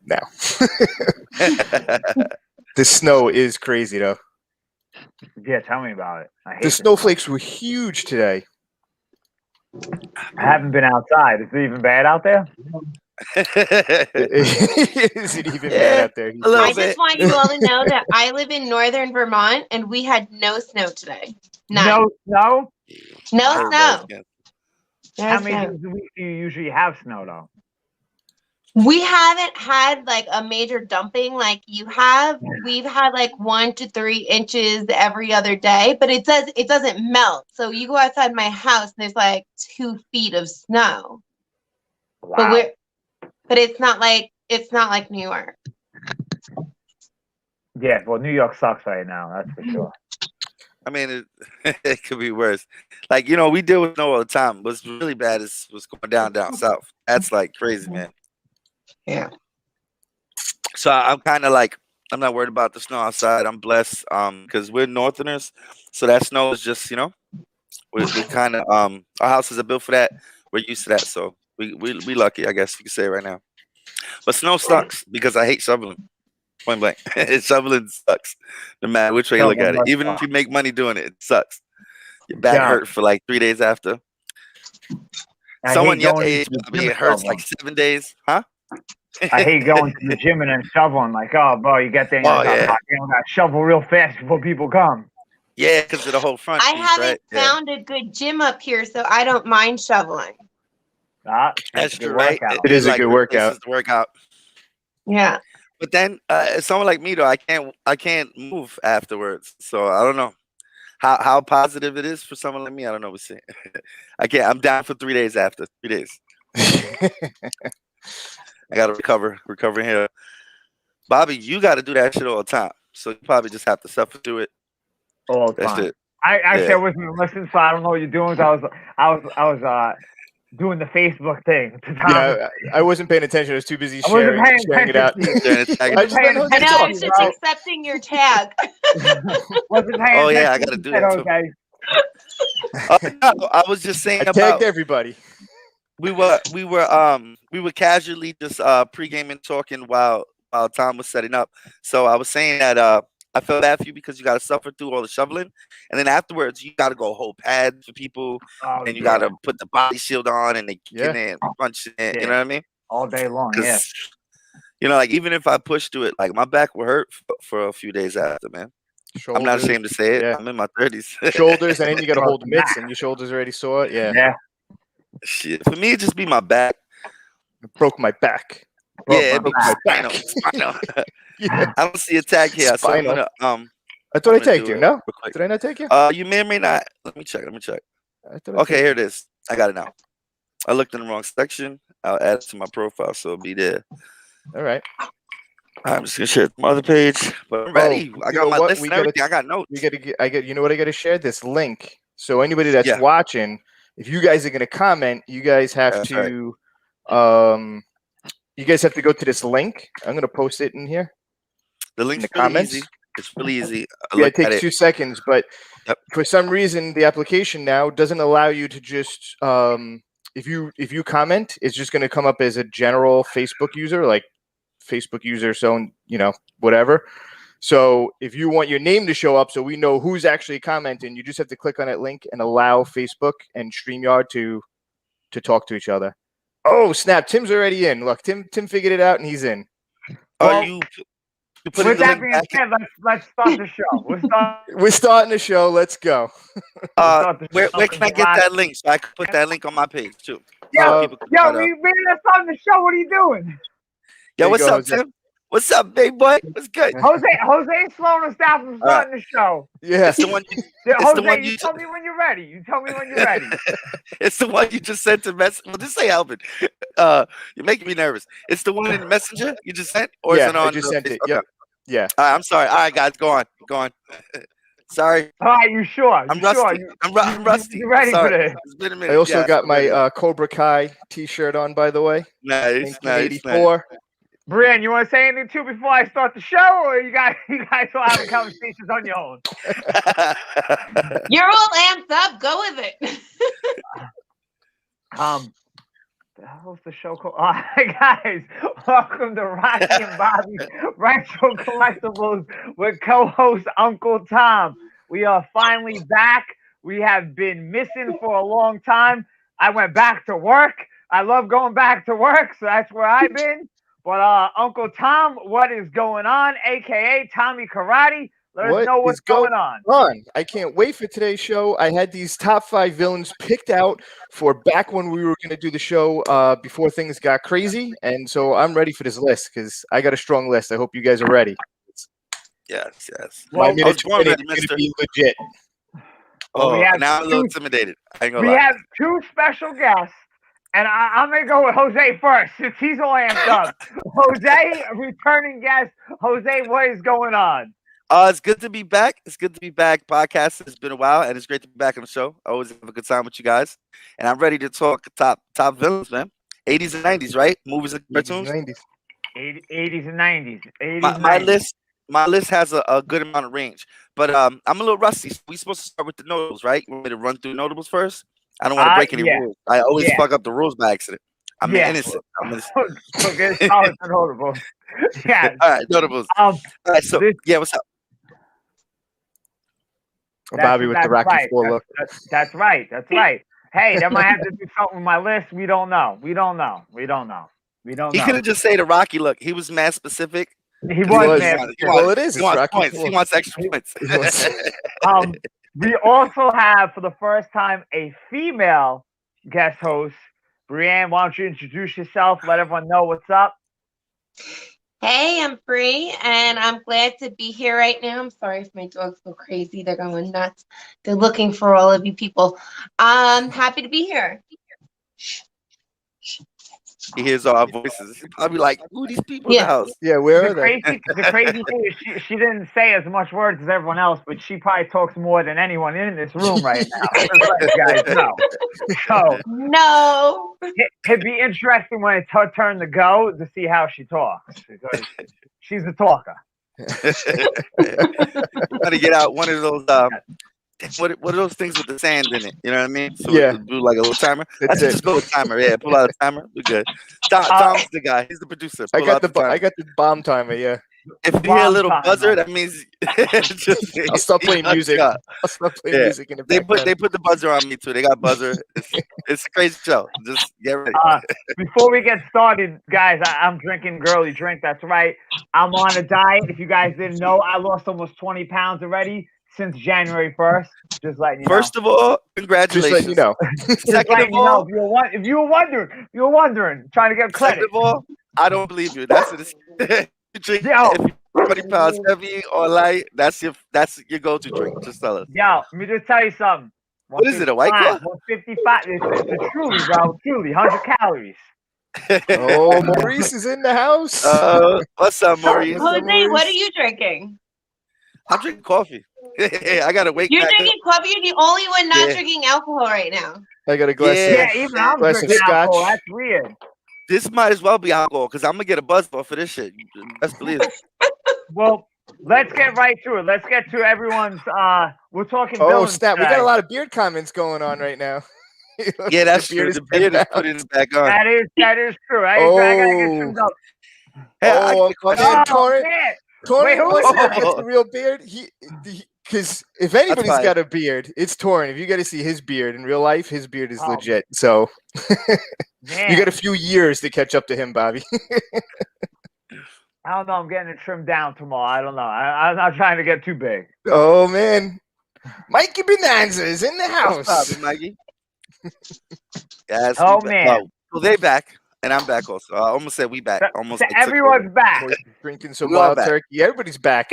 No. The snow is crazy though. Yeah, tell me about it. I hate The snowflakes were huge today. I haven't been outside. Is it even bad out there? Is it even bad out there? I just want you all to know that I live in northern Vermont and we had no snow today. None. No snow? No snow. How many days a week do you usually have snow though? We haven't had like a major dumping like you have. We've had like 1 to 3 inches every other day, but it doesn't melt. So you go outside my house and there's like 2 feet of snow. Wow. But it's not like New York. Yeah, well, New York sucks right now. That's for sure. I mean, it could be worse. Like, you know, we deal with snow all the time. What's really bad is what's going down south. That's like crazy, man. Yeah. So I'm kind of like, I'm not worried about the snow outside. I'm blessed because we're Northerners. So that snow is just, you know, we're kind of, our houses are built for that. We're used to that. So we lucky, I guess you could say right now. But snow sucks because I hate shoveling. Point blank. Shoveling sucks. No matter which way you look at it. Even if you make money doing it, it sucks. Your back hurt for like 3 days after. Someone your age, it hurts like 7 days. Huh? I hate going to the gym and then shoveling. Like, oh, bro, you get there and you got to shovel real fast before people come. Yeah, because of the whole front. I haven't found a good gym up here, so I don't mind shoveling. That's true, right? It is a good workout. It's the workout. Yeah. But then someone like me though, I can't move afterwards. So I don't know how positive it is for someone like me. I don't know. We'll see. I can't. I'm down for 3 days after 3 days. I gotta recover here. Bobby, you got to do that shit all the time. So you probably just have to suffer through it all the time. I wasn't listening, so I don't know what you're doing. So I was doing the Facebook thing. Yeah, I wasn't paying attention. I was too busy sharing it out. I was just accepting your tag. Oh yeah, I gotta do that too. No, I was just saying about tagged everybody. We were casually just pre-gaming talking while Tom was setting up. So I was saying that I felt bad for you because you got to suffer through all the shoveling, and then afterwards you got to go hold pads for people, and you got to put the body shield on, and they get in there and punch it. You know what I mean? All day long. Yeah. You know, like even if I pushed through it, like my back would hurt for a few days after, man. Shoulders, I'm not ashamed to say it. Yeah. I'm in my 30s. Shoulders, and then you got to hold mitts, and your shoulders already sore. Yeah. Yeah. Shit. For me, it just be my back. I broke my back. It broke my back. Spinal. Yeah. I don't see a tag here. So I'm gonna, I thought I tagged you. No? Did I not take you? You may or may not. Let me check. Okay, here it is. I got it now. I looked in the wrong section. I'll add it to my profile, so it'll be there. All right. I'm just gonna share my other page. But I'm ready. I got my list and everything. I got notes. You know what? I got to share this link. So anybody that's watching, if you guys are gonna comment, you guys have to, you guys have to go to this link. I'm gonna post it in here. The link's in the comments. Easy. It's really easy. It takes 2 seconds, but for some reason the application now doesn't allow you to just if you comment, it's just going to come up as a general Facebook user, like Facebook user, so whatever. So if you want your name to show up, so we know who's actually commenting, you just have to click on that link and allow Facebook and StreamYard to talk to each other. Oh snap! Tim's already in. Look, Tim figured it out and he's in. With that being said, let's start the show. We're starting the show. Let's go. Where can I get that link? So I can put that link on my page too. We ran us on the show. What are you doing? Yo, what's up, Tim? What's up, big boy? What's good? Jose's slowing us down from starting the show. Yeah, it's the one. Jose, you tell me when you're ready. It's the one you just sent to message. Well, this ain't helping. You're making me nervous. It's the one in Messenger you just sent, or is it on? I just sent it. Okay. Yep. Yeah. All right, I'm sorry. All right, guys, go on. Sorry. All right, you sure? I'm rusty. I'm rusty. You ready for this? It's been a minute. I also got my Cobra Kai T-shirt on, by the way. Nice. 1984. Brian, you want to say anything too before I start the show, or you guys will have conversations on your own? You're all amped up. Go with it. the hell's the show called? Guys, welcome to Rocky and Bobby Retro Collectibles with co-host Uncle Tom. We are finally back. We have been missing for a long time. I went back to work. I love going back to work, so that's where I've been. But Uncle Tom, what is going on? AKA Tommy Karate. Let us know what's going on. I can't wait for today's show. I had these top 5 villains picked out for back when we were going to do the show before things got crazy. And so I'm ready for this list because I got a strong list. I hope you guys are ready. Yes. My minute is going to be legit. Oh, now I'm a little intimidated. I ain't gonna lie. We have 2 special guests. And I'm going to go with Jose first, since he's all amped up. Jose, returning guest. Jose, what is going on? It's good to be back. Podcast has been a while, and it's great to be back on the show. I always have a good time with you guys. And I'm ready to talk top villains, man. 80s and 90s, right? Movies and cartoons? 80s and 90s. My list has a good amount of range. But I'm a little rusty. We're supposed to start with the notables, right? You want me to run through notables first? I don't want to break any rules. I always fuck up the rules by accident. I'm innocent. So get started for notables. Yeah. All right, notables. All right, so what's up? Bobby with the Rocky 4 look. That's right. Hey, that might have to do something with my list. We don't know. He could have just said the Rocky look. He was mad specific. He was mad. Well, it is. He wants points. He wants extra points. We also have, for the first time, a female guest host. Brianne, why don't you introduce yourself? Let everyone know what's up. Hey, I'm Bree, and I'm glad to be here right now. I'm sorry if my dogs go crazy. They're going nuts. They're looking for all of you people. I'm happy to be here. He hears our voices. I'll be like, "Who are these people in the house?" Yeah, where are they? The crazy thing is she didn't say as much words as everyone else, but she probably talks more than anyone in this room right now. Just let you guys know. So no, it'd be interesting when it's her turn to go to see how she talks, because she's a talker. Got to get out one of those. What are those things with the sand in it? You know what I mean? So yeah. Do like a little timer. Let's just go with timer. Yeah, pull out a timer. We're good. Tom's the guy. He's the producer. I got the bomb timer. Yeah. If you hear a little buzzer, that means I'll stop playing music. Music in the background. They put the buzzer on me too. They got buzzer. It's a crazy show. Just get ready. Before we get started, guys, I'm drinking girly drink. That's right. I'm on a diet. If you guys didn't know, I lost almost 20 pounds already since January 1st. Just letting you know. First of all, congratulations. Just letting you know. Second of all, if you were wondering, trying to get credit. Second of all, I don't believe you. That's it. You drink, if you're 20 pounds heavy or light, that's your go-to drink. Just tell us. Yo, let me just tell you something. What is it, a White Claw? 155. It's a Truly, bro. Truly, 100 calories. Oh, Maurice is in the house. What's up, Maurice? Jose, what are you drinking? I'm drinking coffee. I gotta wake. You're drinking coffee. You're the only one not drinking alcohol right now. I got a glass. Even I'm drinking alcohol. That's weird. This might as well be alcohol because I'm gonna get a buzz off for this shit. Best believe it. Well, let's get right to it. Let's get to everyone's. We're talking. Oh snap! We got a lot of beard comments going on right now. Yeah, that's true. The beard is putting it back on. That is true. I gotta get trimmed up. Torin wants the real beard. Because if anybody's got a beard, it's Torin. If you got to see his beard in real life, his beard is legit. So you got a few years to catch up to him, Bobby. I don't know. I'm getting it trimmed down tomorrow. I don't know. I'm not trying to get too big. Oh man, Mikey Bonanza is in the house. What's up, Mikey? Man. Well, they back. And I'm back also. I almost said we back. Almost. Everyone's back. Drinking some wild turkey. Everybody's back.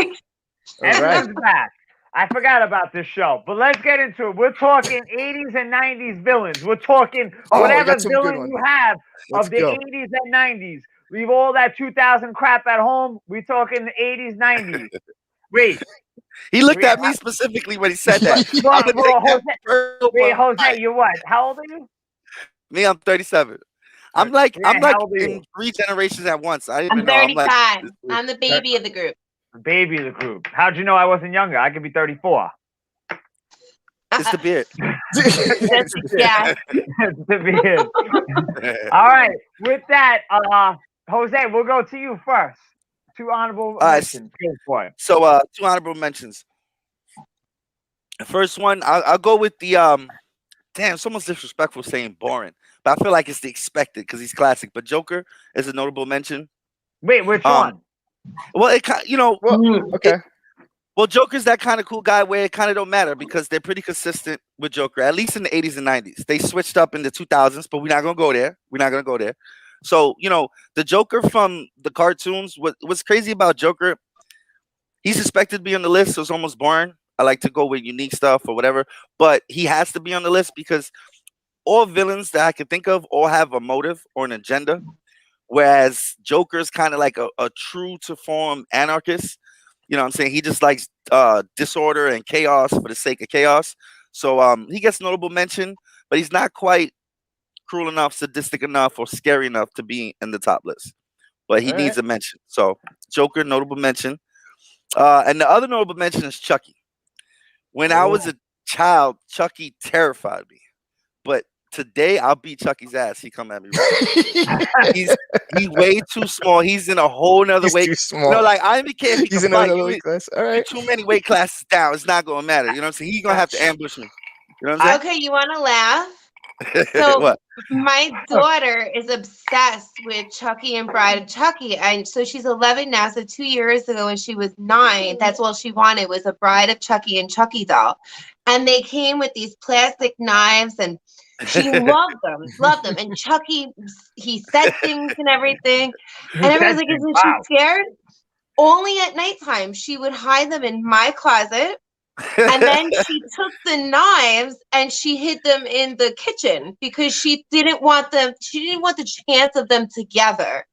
Everyone's back. I forgot about this show, but let's get into it. We're talking 80s and 90s villains. We're talking whatever villain you have of the 80s and 90s. Leave all that 2000 crap at home. We're talking the 80s, 90s. Wait. He looked at me specifically when he said that. Jose, you're what? How old are you? Me, I'm 37. I'm like in 3 generations at once. I'm 35. I'm the baby of the group. Baby of the group. How'd you know I wasn't younger? I could be 34. It's the beard. Yeah. The beard. All right. With that, Jose, we'll go to you first. Two honorable right. mentions. Go for it. So 2 honorable mentions. The first one, I'll go with the damn, it's almost disrespectful saying boring, but I feel like it's the expected because he's classic. But Joker is a notable mention. Wait, which one? Well, Okay. Well, Joker's that kind of cool guy where it kind of don't matter because they're pretty consistent with Joker, at least in the 80s and 90s. They switched up in the 2000s, but we're not gonna go there. We're not gonna go there. So the Joker from the cartoons. What's crazy about Joker? He's expected to be on the list, so it's almost boring. I like to go with unique stuff or whatever, but he has to be on the list because all villains that I can think of all have a motive or an agenda, whereas Joker's kind of like a true to form anarchist. You know what I'm saying? He just likes disorder and chaos for the sake of chaos. So he gets notable mention, but he's not quite cruel enough, sadistic enough, or scary enough to be in the top list. But he needs a mention. So Joker, notable mention. And the other notable mention is Chucky. When I was a child, Chucky terrified me. But today I'll beat Chucky's ass. He come at me. Right. He's way too small. He's in a whole nother weight. Too small. Like I don't care. He's in another weight class. All right. Too many weight classes down. It's not gonna matter. You know what I'm saying? He's gonna have to ambush me. You know what I'm saying? Okay, you want to laugh? So What? my daughter is obsessed with Chucky and Bride of Chucky, and so she's 11 now. So 2 years ago, when she was 9, that's all she wanted was a Bride of Chucky and Chucky doll, and they came with these plastic knives, and she loved them. And Chucky, he said things and everything, and everyone's like, "Isn't she scared?" Only at nighttime, she would hide them in my closet. And then she took the knives and she hid them in the kitchen because she didn't want them. She didn't want the chance of them together.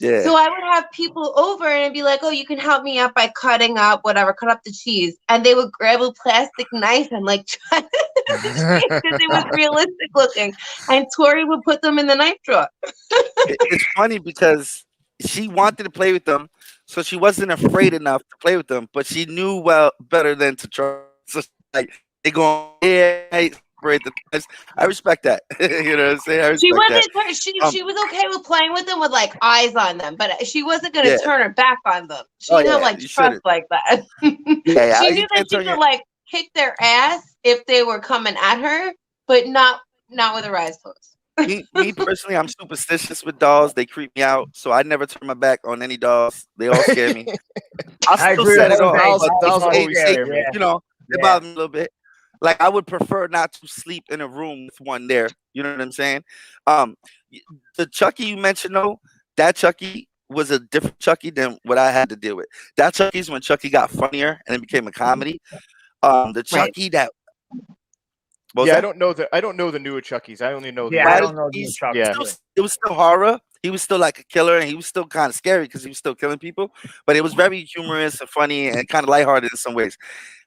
Yeah. So I would have people over and be like, "Oh, you can help me out by cutting up whatever, cut up the cheese." And they would grab a plastic knife and like try because it was realistic looking. And Tori would put them in the knife drawer. It's funny because she wanted to play with them. So she wasn't afraid enough to play with them, but she knew better than to try. So like they go, yeah, great. I respect that. You know what I'm saying? She was okay with playing with them with like eyes on them, but she wasn't going to turn her back on them. She didn't have like trust like that. She knew that she could like kick their ass if they were coming at her, but not with her eyes closed. Me personally, I'm superstitious with dolls. They creep me out, so I never turn my back on any dolls. They all scare me. I still set it off. Dolls always scare me. You know, they bother me a little bit. Like I would prefer not to sleep in a room with one there. You know what I'm saying? The Chucky you mentioned, though, that Chucky was a different Chucky than what I had to deal with. That Chucky's when Chucky got funnier and it became a comedy. The Chucky that. I don't know the newer Chuckies. I only know I don't know the Chucky. Yeah. It was still horror. He was still like a killer, and he was still kind of scary because he was still killing people. But it was very humorous and funny and kind of lighthearted in some ways.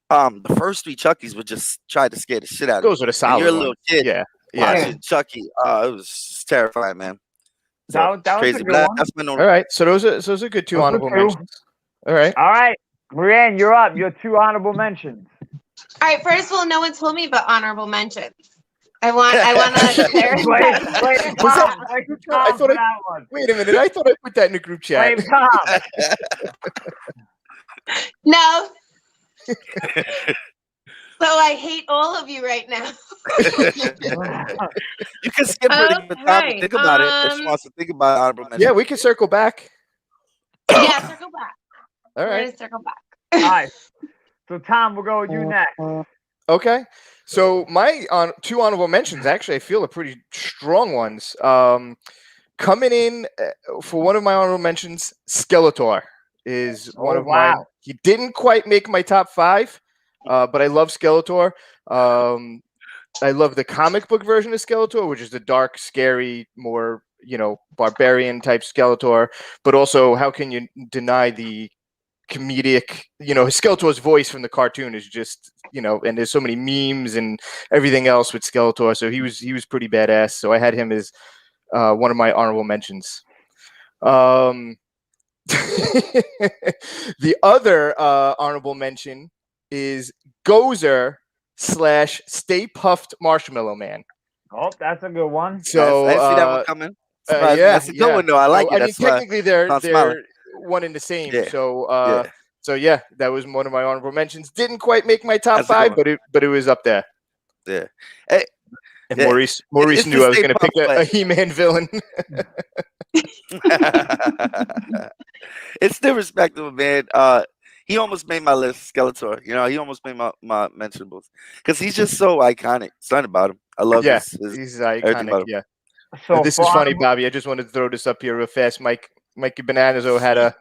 The first 3 Chuckies would just try to scare the shit out of you. Those are the solid. You're a little kid. Yeah. Watching Chucky. It was terrifying, man. So, that was crazy. a good one. That's my All right. So those are good 2 honorable mentions. All right. All right. Brianne, you're up. Your 2 honorable mentions. All right, first of all, no one told me about honorable mentions. I want to clarify. Wait a minute. I thought I put that in the group chat. Blame Tom. No. So I hate all of you right now. You can skip it the time and think about it if you want to think about honorable mentions. Yeah, we can circle back. Yeah, circle back. All right. We're gonna circle back. All right. So, Tom, we'll go with you next. Okay. So my 2 honorable mentions, actually, I feel are pretty strong ones. Coming in for one of my honorable mentions, Skeletor is one of mine. He didn't quite make my top 5, but I love Skeletor. I love the comic book version of Skeletor, which is the dark, scary, more, barbarian type Skeletor. But also, how can you deny the comedic, Skeletor's voice from the cartoon is just, and there's so many memes and everything else with Skeletor. So he was pretty badass. So I had him as one of my honorable mentions. The other honorable mention is Gozer Stay Puffed Marshmallow Man. Oh, that's a good one. So I see that one coming. Surprised me. yeah, That's a good one though. I like so, it. I mean, That's why technically they're I'm smiling. one and the same. Yeah. So yeah, that was one of my honorable mentions. Didn't quite make my top That's a good 5, one. but it was up there. Yeah. Hey, And yeah. Maurice It's knew the I was Stay going to pick Puft a way. He-Man villain. It's still respectable, man. He almost made my list, Skeletor. You know, he almost made my mentionables because he's just so iconic. Something about him. I love Yeah, his he's everything about iconic. him. Yeah. So This for is funny, honorable- Bobby. I just wanted to throw this up here real fast. Mikey Bananazo had a.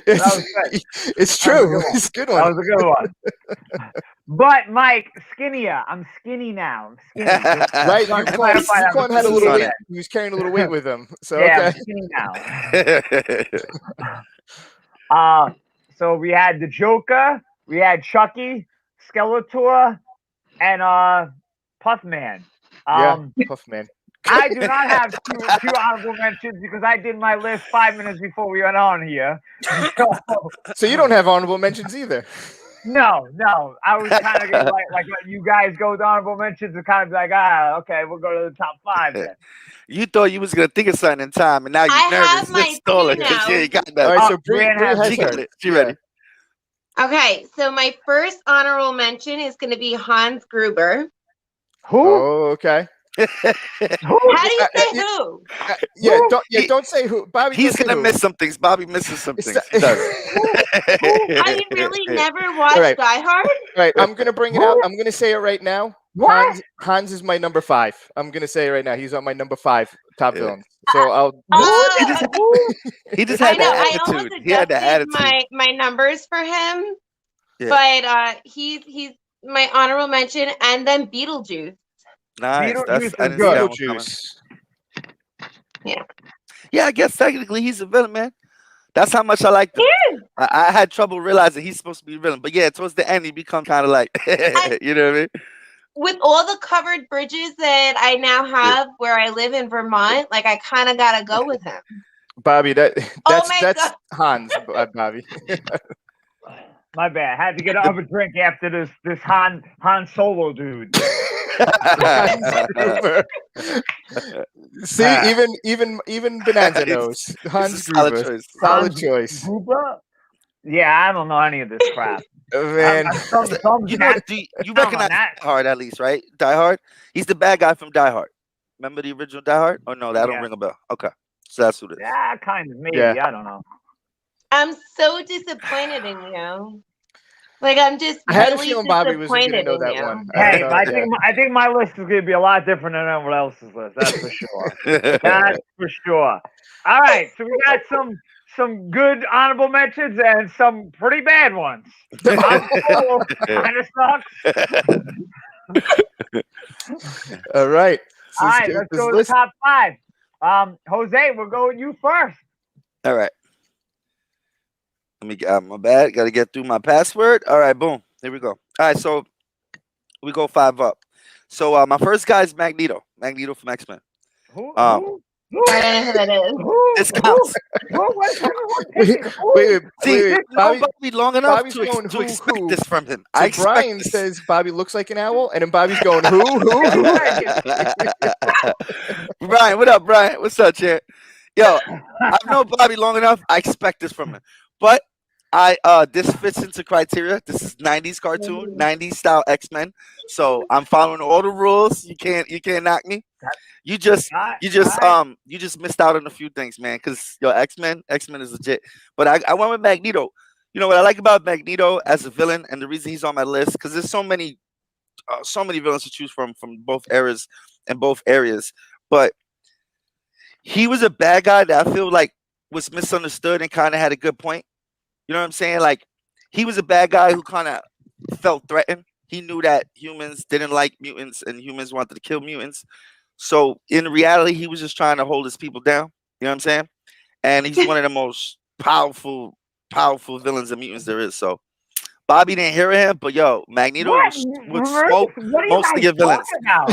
was good. It's That was a true. good one. It's a good That one. was a good one. But Mike, skinnier. I'm skinny now. I'm skinny. Just- Right, Just Yukon clarify that Yukon had a was little skinny. weight. He was carrying a little weight with him. So yeah, okay. I'm skinny now. So we had the Joker, we had Chucky, Skeletor, and Puffman. Yeah, Puff Man. I do not have two honorable mentions because I did my list 5 minutes before we went on here. So you don't have honorable mentions either. No. I was kind of like you guys go with honorable mentions and kind of be like, okay, we'll go to the top 5 then. You thought you was gonna think of something in time, and now you're I nervous. have my Just stall it. two now. Yeah, you got All that. right, so Brian Brie has has She got her. it. She ready. Okay, so my first honorable mention is going to be Hans Gruber. Who? Oh, okay. Who? How do you say yeah. who? Don't say who. Bobby, He's don't say gonna who. miss some things. Bobby misses some things. He does. I really never watched All right. Die Hard. All right, I'm gonna bring it out. I'm gonna say it right now. What? Hans is my number 5. I'm gonna say it right now. He's on my number 5 top Yeah. villain. So I'll. He just I had know. that I almost attitude. He had the adjusted attitude. my numbers for him, Yeah. but he's my honorable mention, and then Beetlejuice. Nice. Beetlejuice That's, is I didn't see good. that one coming. Beetlejuice. Yeah, I guess technically he's a villain, man. That's how much I like him. I had trouble realizing he's supposed to be a villain, but yeah, towards the end he becomes kind of like, you know what I mean? With all the covered bridges that I now have where I live in Vermont, like I kind of gotta go with him. Bobby, that's my that's God. Hans. Bobby. My bad. Had to get another drink after this Han Solo dude. Hans Gruber. See, even Bonanza knows. Hans solid Gruber. choice. Solid choice. Gruber? Yeah, I don't know any of this crap. Man, You know, you recognize that. Die Hard at least, right? Die Hard. He's the bad guy from Die Hard. Remember the original Die Hard? Oh no, that don't Yeah. ring a bell. Okay, so that's who it is. Yeah, kind of. Maybe. Yeah. I don't know. I'm so disappointed in you. Like I'm just I had a really feeling Bobby wasn't gonna disappointed know in that you. one. Hey, thought, I think my list is gonna be a lot different than everyone else's list. That's for sure. That's for sure. All right, so we got some good honorable mentions and some pretty bad ones. Kind of sucks. All right. So All right, let's go to the top 5. Jose, we'll go with you first. All right. Let me get my bad. Got to get through my password. All right, boom. Here we go. All right, so we go 5 up. So my first guy is Magneto. Magneto from X-Men. Who? I don't know who that is. Who? This counts. Wait, See, Bobby, Bobby long enough Bobby's to, going, to who, expect who? this from him. so I expect Brian this. says Bobby looks like an owl, and then Bobby's going, who? Brian, what up, Brian? What's up, champ? Yo, I've known Bobby long enough. I expect this from him. But this fits into criteria. This is 90s cartoon, 90s style X-Men. So I'm following all the rules. You can't knock me. You just missed out on a few things, man. Because X-Men is legit. But I went with Magneto. You know what I like about Magneto as a villain, and the reason he's on my list, because there's so many villains to choose from both eras and both areas. But he was a bad guy that I feel like was misunderstood and kind of had a good point. You know what I'm saying? Like, he was a bad guy who kind of felt threatened. He knew that humans didn't like mutants and humans wanted to kill mutants. So in reality, he was just trying to hold his people down. You know what I'm saying? And he's one of the most powerful villains of mutants there is. So Bobby didn't hear him, but Magneto would smoke most of your villains. I'm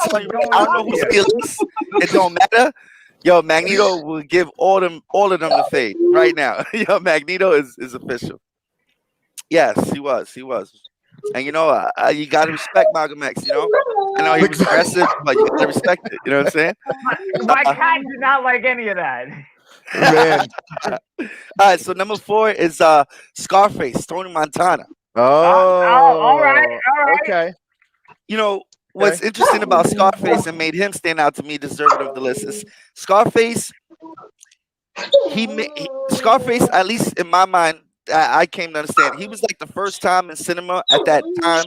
telling you, I don't know who steals. It don't matter. Magneto will give all of them the fade right now. Magneto is official. Yes, he was. He was. And you know, you gotta respect Malcolm X. You know, I know he was aggressive, but you gotta respect it. You know what I'm saying? My cat did not like any of that. Man. All right. So number 4 is Scarface, Tony Montana. Oh, all right. Okay. You know what's interesting about Scarface and made him stand out to me, deserving of the list, is Scarface. Scarface, at least in my mind, I came to understand. He was like the first time in cinema at that time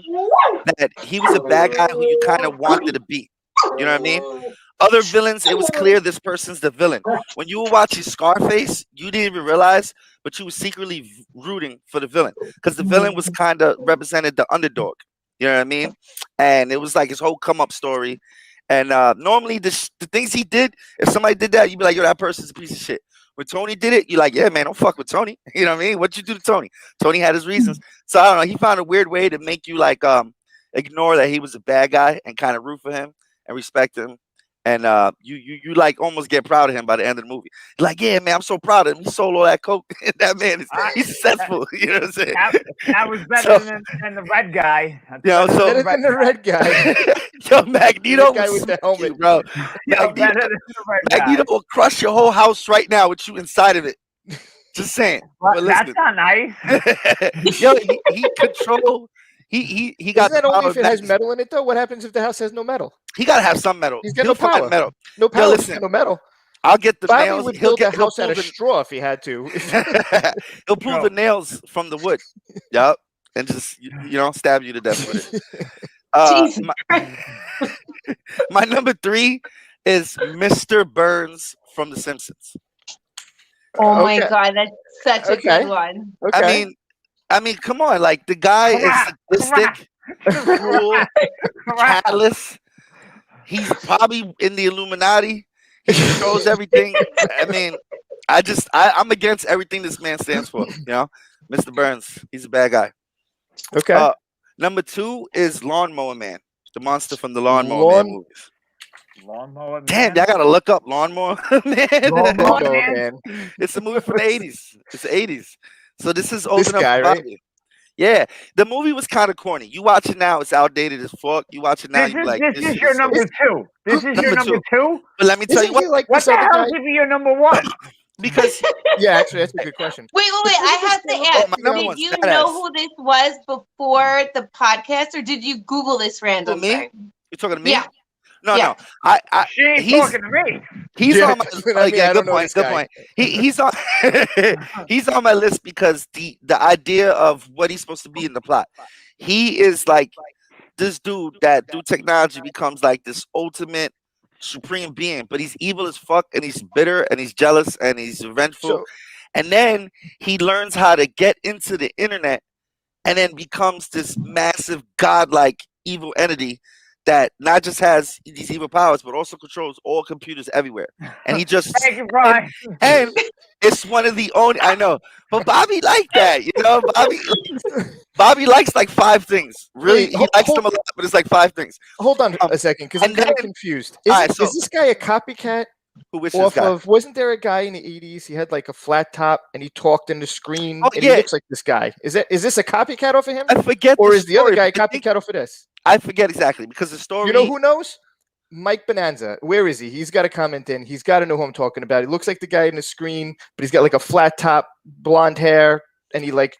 that he was a bad guy who you kind of wanted to be. You know what I mean? Other villains, it was clear this person's the villain. When you were watching Scarface, you didn't even realize, but you were secretly rooting for the villain because the villain was kind of represented the underdog. You know what I mean? And it was like his whole come up story. And normally the things he did, if somebody did that, you'd be like, yo, that person's a piece of shit. When Tony did it, you're like, yeah, man, don't fuck with Tony. You know what I mean? What'd you do to Tony? Tony had his reasons. So I don't know. He found a weird way to make you like ignore that he was a bad guy and kind of root for him and respect him. And you like almost get proud of him by the end of the movie. You're like, yeah, man, I'm so proud of him. He sold all that coke. That man he's successful. You know what I'm saying? That was better than the red guy. You know, so Better than the red guy. yo, Magneto, The guy with the helmet. you, bro. Magneto will crush your whole house right now with you inside of it. Just saying. Well, But that's listen, not nice. yo, he control. He got Isn't that the only power if it has of- metal in it, though? What happens if the house has no metal? He gotta have some metal. He's got He'll no power. find metal. No power. listen. No metal. I'll get the Bobby nails. would He'll build a get he'll house out pull of the, straw if he had to. he'll pull the nails from the wood. Yup. And just stab you to death with it. Jesus My number 3 is Mr. Burns from The Simpsons. Oh my Okay. God, that's such a Okay. good one. Okay. I mean, come on, like the guy is sadistic, cruel, callous. He's probably in the Illuminati. He controls everything. I mean, I'm against everything this man stands for. You know, Mr. Burns, he's a bad guy. Okay. Number 2 is Lawnmower Man, the monster from the Lawnmower Man movies. Lawnmower Man. Damn, I gotta look up Lawnmower Man. Lawnmower No, Man. man. It's a movie from the 80s. It's the 80s. So this is old This enough guy, for right? Bobby. Yeah, the movie was kind of corny. You watch it now, it's outdated as fuck. You watch it now, This you is, like, this is your so- number 2. This is your Number number 2. But let me tell you Isn't what, he like What this the other hell guy? should be your number 1? because Yeah, actually, that's a good question. Wait. I have to ask. my number Did one's you Badass. know who this was before the podcast, or did you Google this random me? thing? you're talking to me. Yeah. No, Yeah. no. I She ain't he's- talking to me. he's Yeah, on my. I mean, I good don't know point. this Good guy. point. He's on. He's on my list because the idea of what he's supposed to be in the plot. He is like this dude that through technology becomes like this ultimate supreme being, but he's evil as fuck and he's bitter and he's jealous and he's revengeful. So, And then he learns how to get into the internet and then becomes this massive godlike evil entity that not just has these evil powers, but also controls all computers everywhere. And he just Thank you, Brian. and it's one of the only I know, but Bobby liked that, Bobby likes like 5 things. Really, Wait, he likes them a lot, but it's like 5 things. hold on a second, because I'm and kind of then- confused. Alright, Is this guy a copycat Who wishes off guy? of? Wasn't there a guy in the '80s? He had like a flat top and he talked in the screen. Oh, and yeah. he looks like this guy. Is this a copycat off of him, I forget, or is the other story, guy a but I think- copycat off of this? I forget exactly because the story. You know who knows? Mike Bonanza. Where is he? He's got a comment in. He's got to know who I'm talking about. He looks like the guy in the screen, but he's got like a flat top, blonde hair, and he like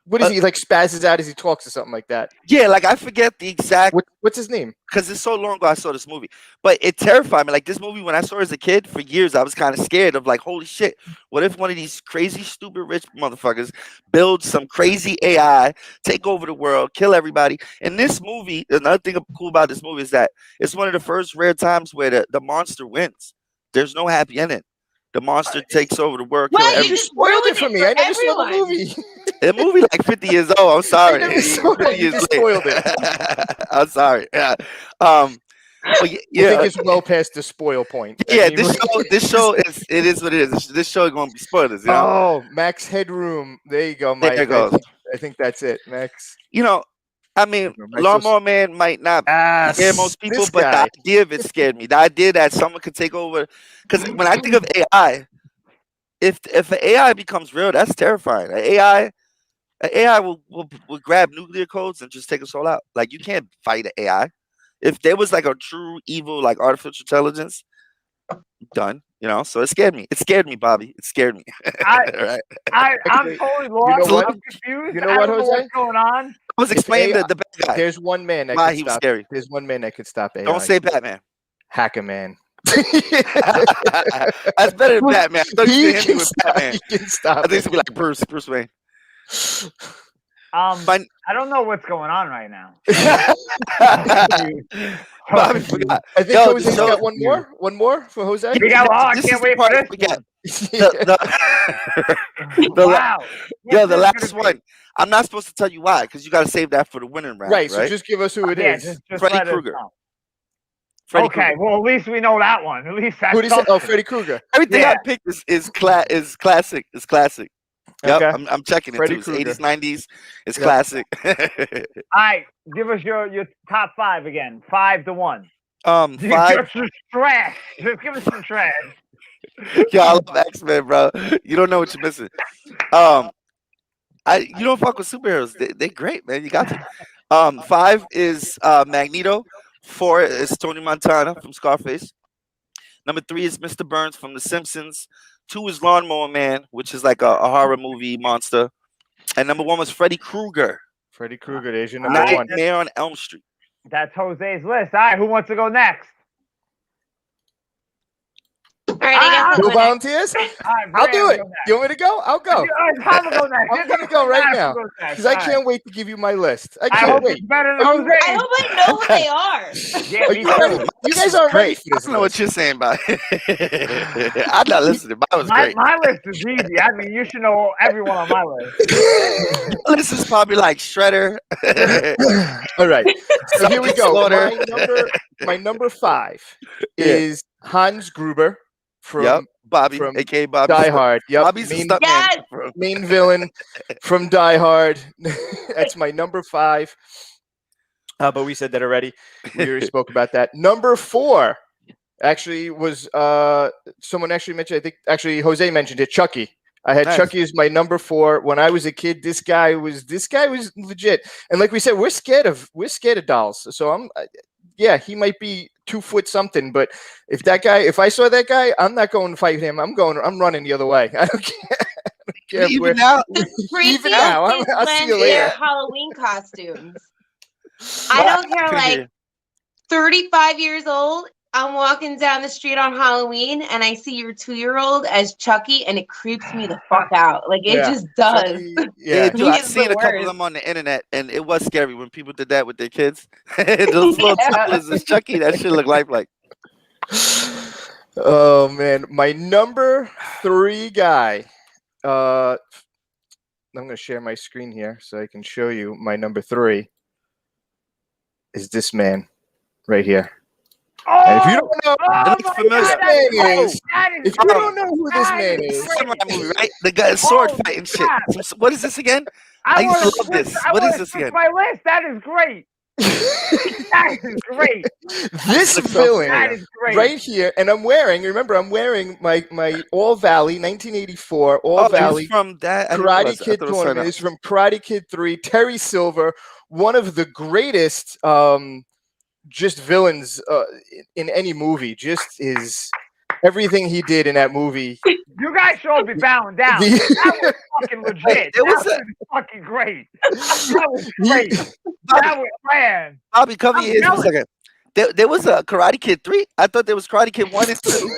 what is he like spazzes out as he talks or something like that. Yeah, like I forget the exact What's his name? because it's so long ago I saw this movie, but it terrified me. Like this movie, when I saw it as a kid, for years I was kind of scared of like, holy shit, what if one of these crazy, stupid, rich motherfuckers builds some crazy AI, take over the world, kill everybody? In this movie, another thing cool about this movie is that it's one of the first rare times where the monster wins. There's no happy ending. The monster takes over the world. kill Well, every- you You spoiled it for me. I never saw the everyone. movie. The movie like 50 years old. I'm sorry. never saw it. 50 You years just late. spoiled it. I'm sorry. Yeah. But I yeah. think it's well past the spoil point. I Yeah, mean, this show is what it is. This show is going to be spoilers, you know. Oh, Max Headroom. There you go, Mike. There it goes. I think that's it, Max. I mean, Max Lawnmower Man might not scare most people, This but guy. the idea of it scared me. The idea that someone could take over, because when I think of AI, if an AI becomes real, that's terrifying. An AI AI will grab nuclear codes and just take us all out. Like you can't fight an AI. If there was like a true evil like artificial intelligence, done. You know, so it scared me. It scared me, Bobby. It scared me. I- Right? I'm totally lost. what? I'm confused. You know I what, don't know Jose? what's going on. I was If explaining AI the bad guy. There's one man that Why could he was stop. scary. There's one man that could stop AI. Don't say Batman. Hacker Man. That's better than Batman. I thought you hit me with Batman. He can stop. I think it's gonna be like Bruce Wayne. Fine. I don't know what's going on right now. Bobby forgot. I think Yo, Jose's so- got one more. One more for Jose. We got, I This is can't the wait part for I this forget. one. The Wow. Yo, the What's this last gonna be? one. I'm not supposed to tell you why, because you got to save that for the winning round, Right. right? So just give us who it Yeah, is. just Freddy let us Krueger. know. Freddy Okay, Krueger. well at least we know that one. At least that's Who did he say? Oh, something. Freddy Krueger. Everything Yeah. I picked is classic. It's classic. Yep, Okay. I'm checking it Freddy too. It's Krueger. 80s, 90s. It's Yep. classic. All right, give us your top five again. 5 to 1. 5. Just trash. Just give us some trash. Yo, I love X-Men, bro. You don't know what you're missing. You don't fuck with superheroes. They're great, man. You got to. 5 is Magneto. 4 is Tony Montana from Scarface. Number 3 is Mr. Burns from The Simpsons. 2 is Lawnmower Man, which is like a horror movie monster. And number 1 was Freddy Krueger. Freddy Krueger. There's your number Alright. one. Nightmare on Elm Street. That's Jose's list. All right, who wants to go next? All right, I guess No I'll go next. volunteers? All right, I'll Brian, do it. go next. You want me to go? I'll go. All right, Tom will go next. I'm gonna go right now, because I All right. can't wait to give you my list. I I can't hope wait. it's better than Are you- Jose. I hope I know who they are. Yeah, Are me you ready? too. You guys aren't ready Great. for I this don't know list. what you're saying about it. I'm not listening. Mine was great. My list is easy. I mean, you should know everyone on my list. This is probably like Shredder. All right. So here we Sergeant go. Slaughter. My number 5 Yeah. is Hans Gruber from Yep. Bobby, from aka Bobby. Die Hard. Yep. Bobby's a Main, stuntman. Yes. main villain from Die Hard. That's my number 5. But we said that already. We already spoke about that. Number 4 actually was someone actually mentioned. I think actually Jose mentioned it. Chucky. I had Nice. Chucky as my number 4 when I was a kid. This guy was legit. And like we said, we're scared of dolls. So yeah, he might be 2 foot something, but if I saw that guy, I'm not going to fight him. I'm running the other way. I don't care. I don't care if Even we're- now, Even now, Creepiest I'll is see when you they're later. Halloween costumes. I don't care, Couldn't like hear. 35 years old. I'm walking down the street on Halloween and I see your 2-year-old as Chucky and it creeps me the fuck out. Like it Yeah. just does. Chucky, Yeah, yeah. dude, I've He's seen the a couple of worst. them on the internet, and it was scary when people did that with their kids. Those little toddlers as Chucky, that shit look lifelike. Oh man, my number 3 guy. I'm gonna share my screen here so I can show you my number 3. Is this man right here? And if you don't know, Oh looks my familiar. God, that's This man great. is- That is if you great. don't know who this That man is is, great. Samurai movie, right? The guy sword Oh, fighting shit. God. What is this again? I used wanna to love switch- this. I What wanna is this switch again? my list. That is great. That is great. this Looks so villain That is great. right here, and I'm wearing my All Valley 1984 All Oh, Valley he's from that. I didn't realize Karate that. I Kid thought it was tournament. Sign Up. Is from Karate Kid 3. Terry Silver, one of the greatest just villains in any movie. Just is everything he did in that movie. You guys should all be bowing down. The- That was fucking legit. there That was was fucking great. That was great. That was, man. Bobby, cover I'm your ears for a jealous. second. There was a Karate Kid 3. I thought there was Karate Kid 1 and 2,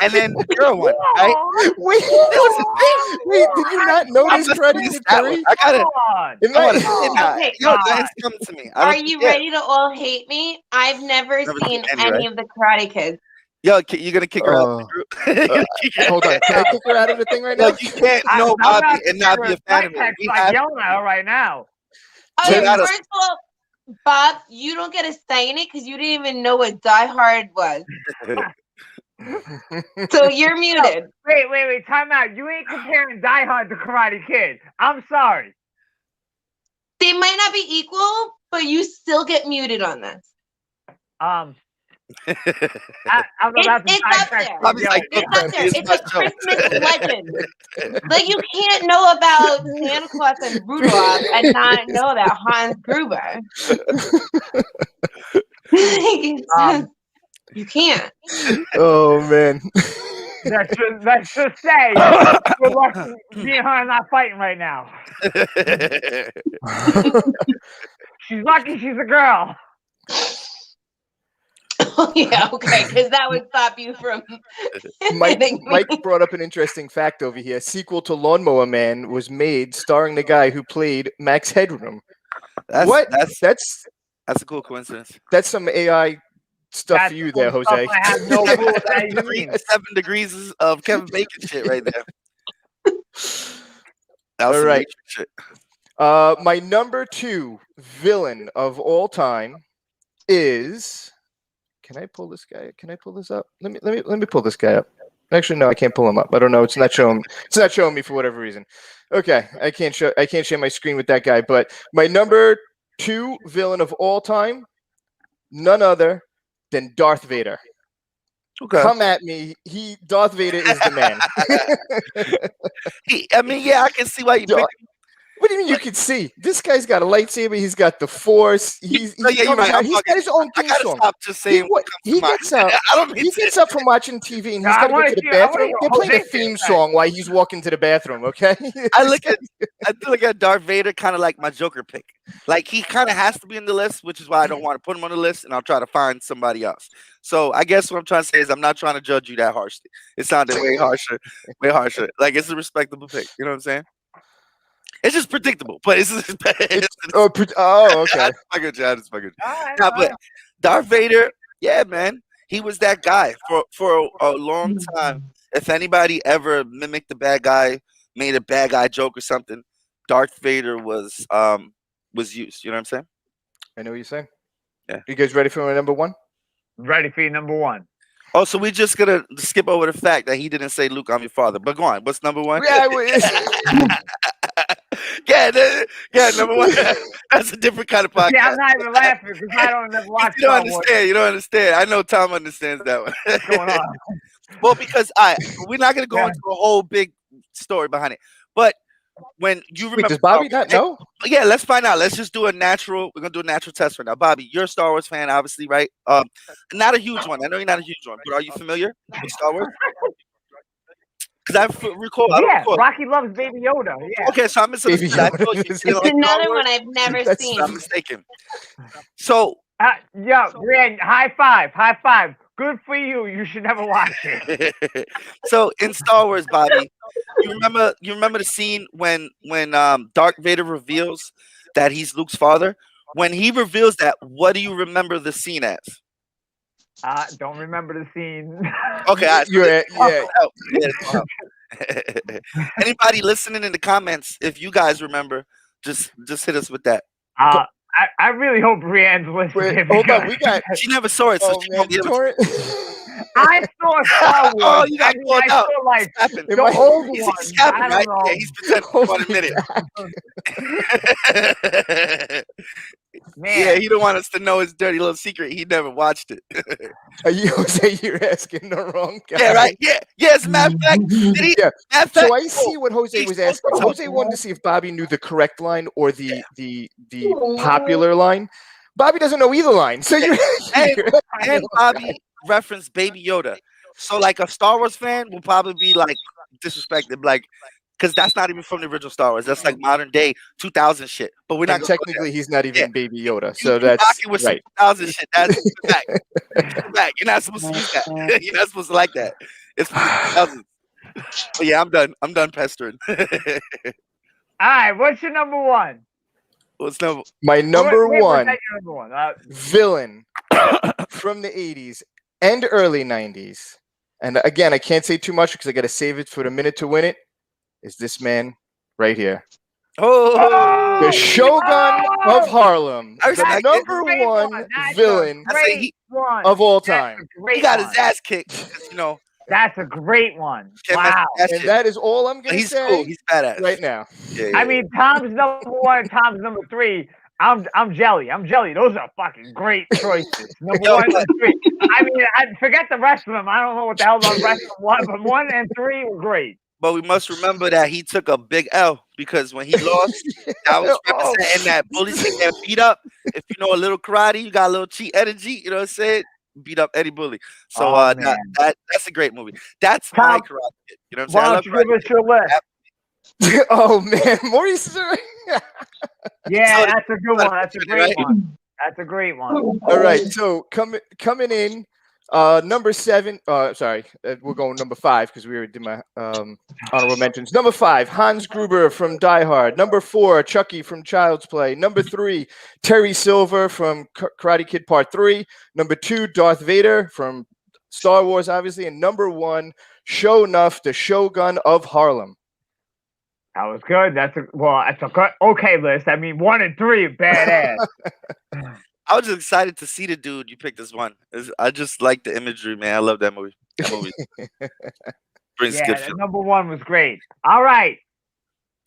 and then the girl one, right? Aw, Wait, There was a thing. wait, did you not I notice must Karate have Kid missed that 3? one. I gotta. come on. Am I wanna I- see it now. Okay, Yo, God. that's coming to me. I Are don't- you yeah. ready to all hate me? I've never Never seen seen any, any right? of the Karate Kids. Yo, you're gonna kick her out of the Oh. group. You're gonna kick her out. Hold on, can I kick her out of the thing right now? Like you can't know I'm Bobby not and not be a fan of him. text We like have- yelling at her right now. Oh, Get out of- first of all, Bob, you don't get a say in it because you didn't even know what Die Hard was. So you're muted. Wait. Time out. You ain't comparing Die Hard to Karate Kid. I'm sorry. They might not be equal, but you still get muted on this. I'm about to It's up sidetrack there. Bobby's like, It's up there. It's a my show. Christmas legend. Like you can't know about Santa Claus and Rudolph and not know that Hans Gruber. You can't. Oh man. let's just say, good luck. Me and her are not fighting right now. She's lucky she's a girl. Oh, yeah, okay, because that would stop you from. Mike brought up an interesting fact over here. Sequel to Lawnmower Man was made starring the guy who played Max Headroom. That's a cool coincidence. That's some AI stuff That's for you there, some Jose. stuff I have no clue what that even means. 7 degrees of Kevin Bacon shit right there. That was All some right. Matrix shit. My number 2 villain of all time is. Can I pull this guy? Can I pull this up? Let me pull this guy up. Actually, no, I can't pull him up. I don't know. It's not showing me for whatever reason. Okay, I can't share my screen with that guy. But my number 2 villain of all time, none other than Darth Vader. Okay. Come at me. Darth Vader is the man. I can see why you picked him. What do you mean you can see? This guy's got a lightsaber. He's got the Force. He's you're right. he's got his own I theme gotta song. stop just saying He gets up. He gets up from watching TV and he's got to go to the bathroom. They're playing a theme song while he's walking to the bathroom. Okay. I look at Darth Vader kind of like my Joker pick. Like he kind of has to be in the list, which is why I don't want to put him on the list, and I'll try to find somebody else. So I guess what I'm trying to say is I'm not trying to judge you that harshly. It sounded way harsher. Like it's a respectable pick. You know what I'm saying? It's just predictable, but it's okay. That's my good job. But Darth Vader, yeah, man, he was that guy for a long time. If anybody ever mimicked the bad guy, made a bad guy joke or something, Darth Vader was used. You know what I'm saying? I know what you're saying. Yeah. You guys ready for my number 1? Ready for your number 1. Oh, so we just gonna skip over the fact that he didn't say, "Luke, I'm your father." But go on. What's number 1? Yeah, number 1. That's a different kind of podcast. Yeah, I'm not even laughing because I don't ever watch. You don't understand. I know Tom understands that one. What's going on? Well, because we're not gonna go into a whole big story behind it. But when you remember, does Bobby not know? Yeah, let's find out. Let's just do a natural. We're gonna do a natural test right now. Bobby, you're a Star Wars fan, obviously, right? Not a huge one. I know you're not a huge one, but are you familiar with Star Wars? Because I recall. Rocky loves Baby Yoda. Yeah. Okay, so I'm misunderstood. It's another one I've never seen. I'm mistaken. So, Brian, high five. Good for you. You should never watch it. So in Star Wars, Bobby, you remember the scene when Darth Vader reveals that he's Luke's father? When he reveals that, what do you remember the scene as? Don't remember the scene. Okay, yeah. Anybody listening in the comments, if you guys remember, just hit us with that. I really hope Brienne's listening. Hold on, we got. She never saw it, so she won't be able to. I saw Star Wars. Oh, you got caught out. Saw like the old he's one. Scapping, right? Yeah, he's pretending to admit it. Man. Yeah, he don't want us to know his dirty little secret. He never watched it. You're asking the wrong guy. Yeah, right. Yeah. As a matter of fact, did he? Yeah. Fact, so I see what Jose was asking. Jose wanted to see if Bobby knew the correct line or the popular line. Bobby doesn't know either line. So and Bobby referenced Baby Yoda. So like a Star Wars fan will probably be like disrespected, like because that's not even from the original Star Wars. That's like modern day 2000 shit. But we're not technically he's not even Baby Yoda. So that's with right. 2000 shit. That's back. You're not supposed to use that. You're not supposed to like that. It's 2000s. But yeah, I'm done pestering. All right, what's your number 1? My number one number 1 villain from the 80s and early 90s. And again, I can't say too much because I got to save it for the minute to win it. Is this man right here? The Shogun of Harlem, the number 1 villain of all time. He got his ass kicked, you know. That's a great one. Wow. And that is all I'm going to say He's badass right now. I mean, Tom's number 1 and Tom's number 3 I'm jelly. I'm jelly. Those are fucking great choices. Number Yo, 1 and 3. I mean, I forget the rest of them. I don't know what the hell the rest of them was, but 1 and 3 were great. But we must remember that he took a big L because when he lost, that was representing that bullies can get beat up. If you know a little karate, you got a little cheat energy. You know what I'm saying? Beat up any bully. So that's a great movie. That's my Karate Kid. You know what I'm saying? Why don't you give us your list? Oh man, Maurice. Yeah, that's a good one. That's a great one. That's a great one. All right, so coming in, number 7. Sorry, we're going number 5 because we already did my honorable mentions. Number 5, Hans Gruber from Die Hard. Number 4, Chucky from Child's Play. Number 3, Terry Silver from Karate Kid Part 3. Number 2, Darth Vader from Star Wars, obviously, and number 1, Sho'nuff, the Shogun of Harlem. That was good. That's a good, okay list. I mean, 1 and 3 are badass. I was just excited to see the dude you picked this one. I just like the imagery, man. I love that movie. Brings good feeling. Number 1 was great. All right.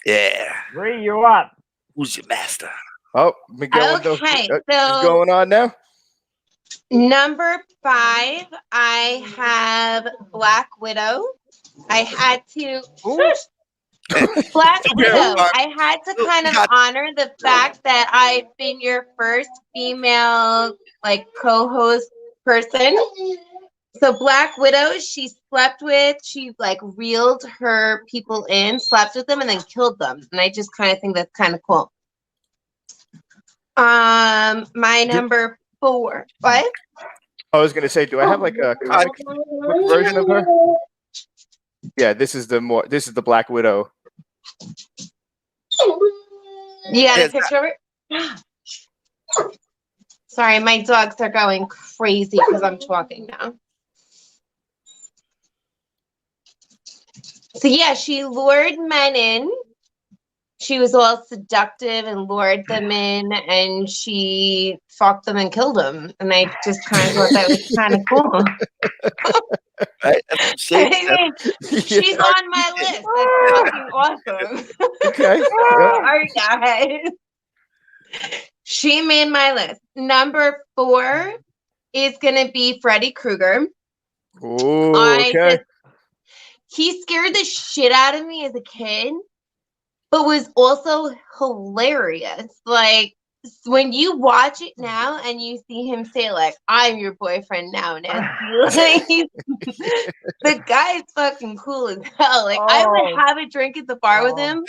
Yeah. Bree, you're up. Who's your master? Oh, Miguel. Okay, What's so going on now? number 5, I have Black Widow. I had to. Black Widow. I had to kind of honor the fact that I've been your first female co-host person. So Black Widow, she slept with, she reeled her people in, slept with them, and then killed them. And I just kind of think that's kind of cool. My number 4. What? I was gonna say, do I have a comic version of her? Yeah, this is the Black Widow. You got a picture of it? Sorry, my dogs are going crazy because I'm talking now. So yeah, she lured men in. She was all seductive and lured them in, and she fucked them and killed them. And I just kind of thought that was kind of cool. Right? I mean, she's on my list. That's fucking awesome. Okay. Sorry, guys. She made my list. Number 4 is gonna be Freddy Krueger. Oh, okay. He scared the shit out of me as a kid, but was also hilarious. When you watch it now and you see him say I'm your boyfriend now, Nancy, the guy's fucking cool as hell. I would have a drink at the bar with him.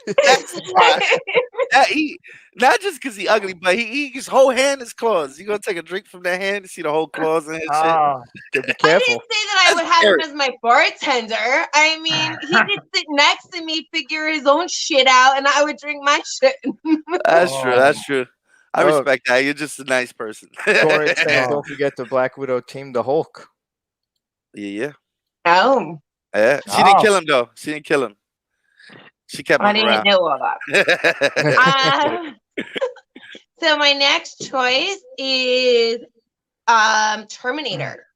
That's why. Not just because he's ugly, but his whole hand is claws. You gonna take a drink from that hand to see the whole claws and shit? Be careful. I didn't say that I would have him as my bartender. I mean, he could sit next to me, figure his own shit out, and I would drink my shit. That's true. That's true. I respect that. You're just a nice person. Don't forget the Black Widow team, the Hulk. Yeah. Oh. Yeah. She didn't kill him though. She didn't kill him. She kept him around. I didn't know all that. So my next choice is Terminator.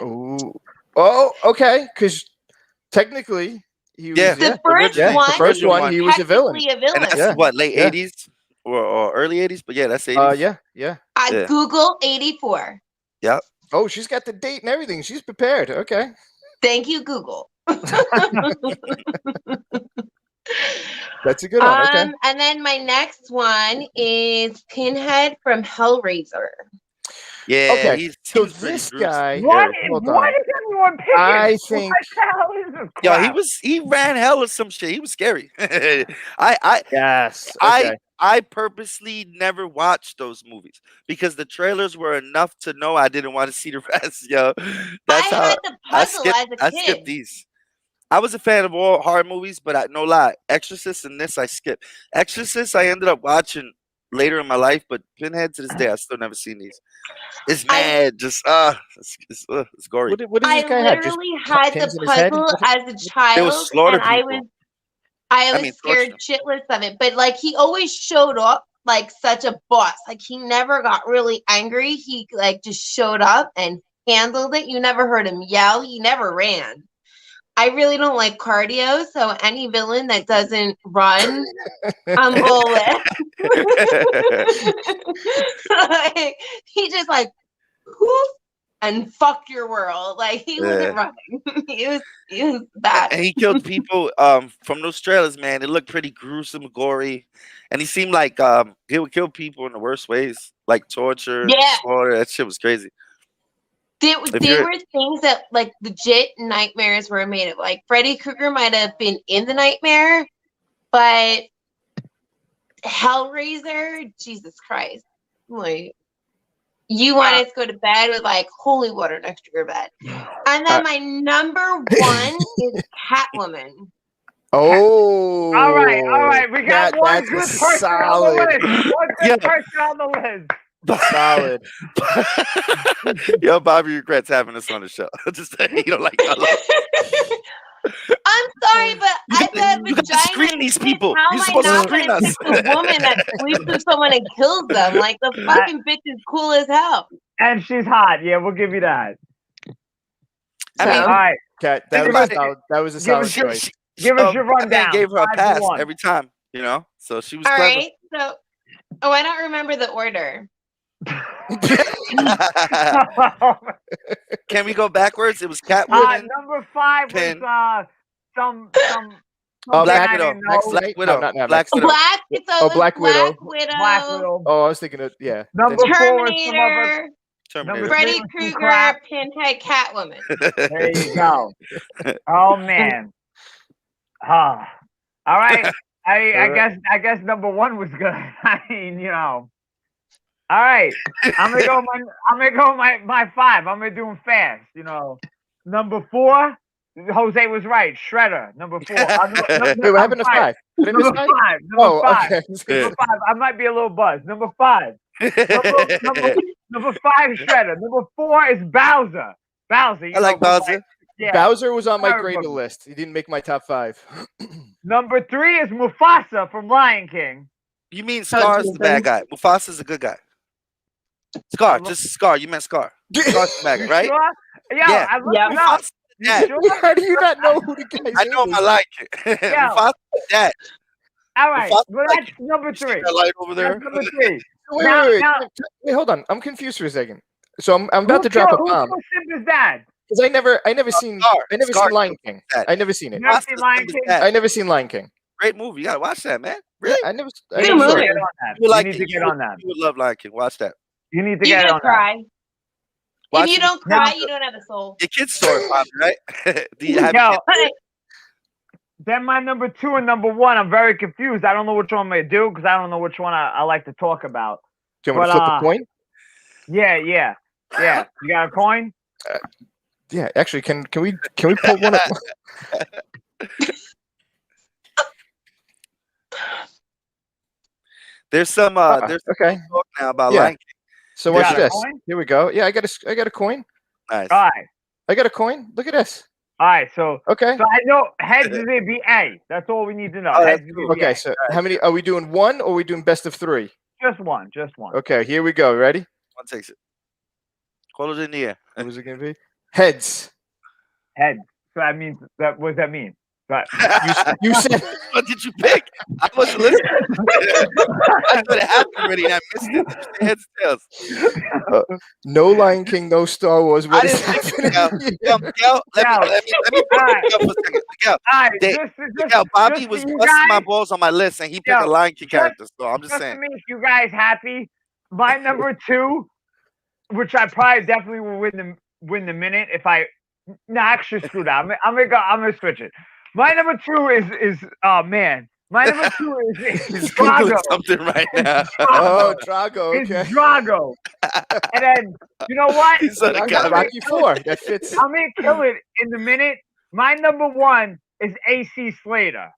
Ooh. Oh, okay. Because technically, he was the first one. He was a villain. And that's what, late 80s or early 80s? But yeah, that's 80s. Yeah. Google 84. Yep. Oh, she's got the date and everything. She's prepared. Okay. Thank you, Google. That's a good one. Okay. And then my next one is Pinhead from Hellraiser. Yeah. Okay. So this guy. What is everyone picking? I think. He ran hell or some shit. He was scary. Yes. Okay. I purposely never watched those movies because the trailers were enough to know I didn't want to see the rest. Yo, that's how had the puzzle as a kid. I skipped these. I was a fan of all horror movies, but no lie, Exorcist and this I skipped. Exorcist I ended up watching later in my life, but Pinhead to this day I still never seen these. It's mad, just it's gory. What I literally had the puzzle as a child, and I was scared shitless of it. But he always showed up like such a boss. He never got really angry. He just showed up and handled it. You never heard him yell. He never ran. I really don't like cardio, so any villain that doesn't run, I'm cool with. Like, he just like whoof, and fucked your world. Like he wasn't running. he was bad. And he killed people from those trailers, man. It looked pretty gruesome, gory. And he seemed like he would kill people in the worst ways, like torture, Yeah. slaughter. That shit was crazy. There were things that like legit nightmares were made of. Like Freddy Krueger might have been in the nightmare, but Hellraiser, Jesus Christ. Like you wanted to go to bed with like holy water next to your bed. And then my number one is Catwoman. Oh, All right. We got one that's good a person solid. on the list. One good person on the list. Solid. Yo, Bobby regrets having us on the show. Just saying, you don't like I'm sorry, but I said you gotta screen these people. How You're am I supposed to not screen gonna us. pick a woman that sleeps with someone and kills them? Like the fucking bitch is cool as hell. And she's hot. Yeah, we'll give you that. I mean, All right. Cat, Think that about was a solid Give us choice. Give us your Batman rundown. gave her a 5 to pass 1. every time, you know? So she was All clever. right. So, I don't remember the order. Can we go backwards? It was Catwoman. Number 5 Pin. was some Black guy I Widow. didn't know. Black Widow. No, Black Widow. Black Widow. Black Widow. Oh, I was thinking of Number 4 was some other. Terminator. Terminator. Freddy Three was some Krueger. crap. Pinhead. Catwoman. There you go. Oh man. All right. I guess number 1 was good. I mean, you know. All right. I'm gonna go my 5. I'm gonna do them fast. You know. Number 4. Jose was right. Shredder. Number 4. Wait, what happened to 5? Did I miss Number 5? 5. Oh, Number 5. okay. Number 5. I might be a little buzzed. Number 5. Number 5 is Shredder. Number 4 is Bowser. Bowser. I like Bowser. Yeah. Bowser was on my Very greater good. list. He didn't make my top 5. Number 3 is Mufasa from Lion King. You mean Scar's the bad guy? Mufasa's a good guy. Scar, just Scar. You meant Scar. Scar's the bad guy, right? Sure? Yo, Yeah. I looked it up. Mufasa's the dad. Sure? How do you not know who the guy is? I know my like it. Yeah. Mufasa's the dad. All right. Mufasa, Well, like, that's number 3. That light over there. That's number 3. Wait, Now- wait, now- wait, hold on. I'm confused for a second. So I'm about to drop a bomb Who's Simba's dad? because I never seen Scar. Lion King. Dad. I never seen it. You never seen Mufasa's Lion Simba's King? dad. I never seen Lion King. Great movie. You gotta watch that, man. Yeah, Really? I never. Good You need movie. to get on that. You like You need to it. get on that. You would love Lion King. Watch that. You need to You get can on that. cry. Watch If you it. don't cry, you don't have a soul. Your kid's story, Bobby, right? Do you have Yo, kids? then my number 2 and number 1, I'm very confused. I don't know which one I'm going to do because I don't know which one I like to talk about. Do you want to But, flip a coin? Yeah. You got a coin? Yeah, actually, can we pull one up? There's some Okay. talk now about Yeah. Lion King. So You watch got a this. coin? Here we go. Yeah, I got a coin. Nice. All right. I got a coin. Look at this. All right. So Okay. I know heads is going to be A. That's all we need to know. Oh, Heads that's is gonna be Okay. A. So how many are we doing? 1 or are we doing best of 3? Just one. Okay. Here we go. Ready? One takes it. Hold it in the air. What was it gonna be? Heads. Heads. So that means that. What does that mean? But You said What did you pick? I wasn't listening. I thought it happened already and I missed it. Heads, tails. no Lion King, no Star Wars. What I is didn't think happening? so. Miguel, let me All right. Miguel for a second. Miguel, all right. They- Just Miguel, Bobby just was for you busting my guys- balls on my list and he picked Yo, a Lion King just- character. So I'm just just to saying. make you guys happy, my number 2, which I probably definitely will win the minute if I. No, actually, screw that. I'm gonna switch it. My number 2 is oh man. My number 2 is He's Drago. Googling something right now. Oh, Drago. It's Okay. Drago. And then you know what? He's on I a got cover. Rocky 4. That fits. I'm gonna kill it in the minute. My number 1 is AC Slater.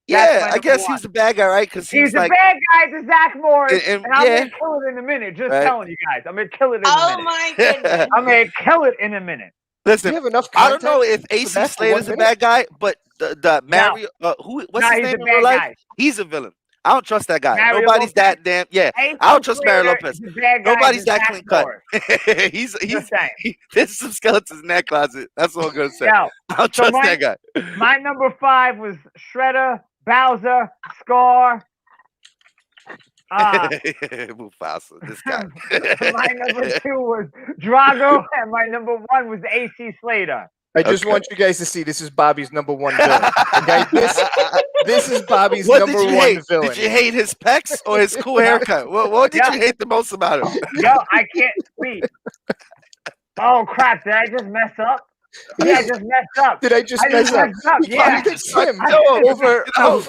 That's my Yeah, I number guess 1. he's the bad guy, right? Because He's he's the like, bad guy to Zach Morris, And- and I'm yeah. gonna kill it in a minute. Just Right. telling you guys, I'm gonna kill it in a Oh minute. my goodness. I'm gonna kill it in a minute. Do you listen, have enough I don't know content if AC that for Slater's 1 a bad guy, but the Mario, what's Nah, his he's name a in real bad life? guy. He's a villain. I don't trust that guy. Mario Nobody's Lopez? that damn. Yeah, AC I don't trust Mario Slater Lopez. is a bad guy, Nobody's he's that Jack clean cut. Norris. he's Just saying. there's some skeletons in that closet. That's all I'm gonna say. Yo, I don't so trust that guy. my number 5 was Shredder, Bowser, Scar. Mufasa, this guy. My number 2 was Drago, and my number 1 was AC Slater. I just Okay. want you guys to see this is Bobby's number one villain. Okay, this is Bobby's What number did you one hate? villain. Did you hate his pecs or his cool haircut? What did Yeah. you hate the most about him? Yo, I can't wait. Oh crap! Did I just mess up? Yeah, I just messed up. Did I just I just mess up? messed up. You Yeah. picked him I- over. No.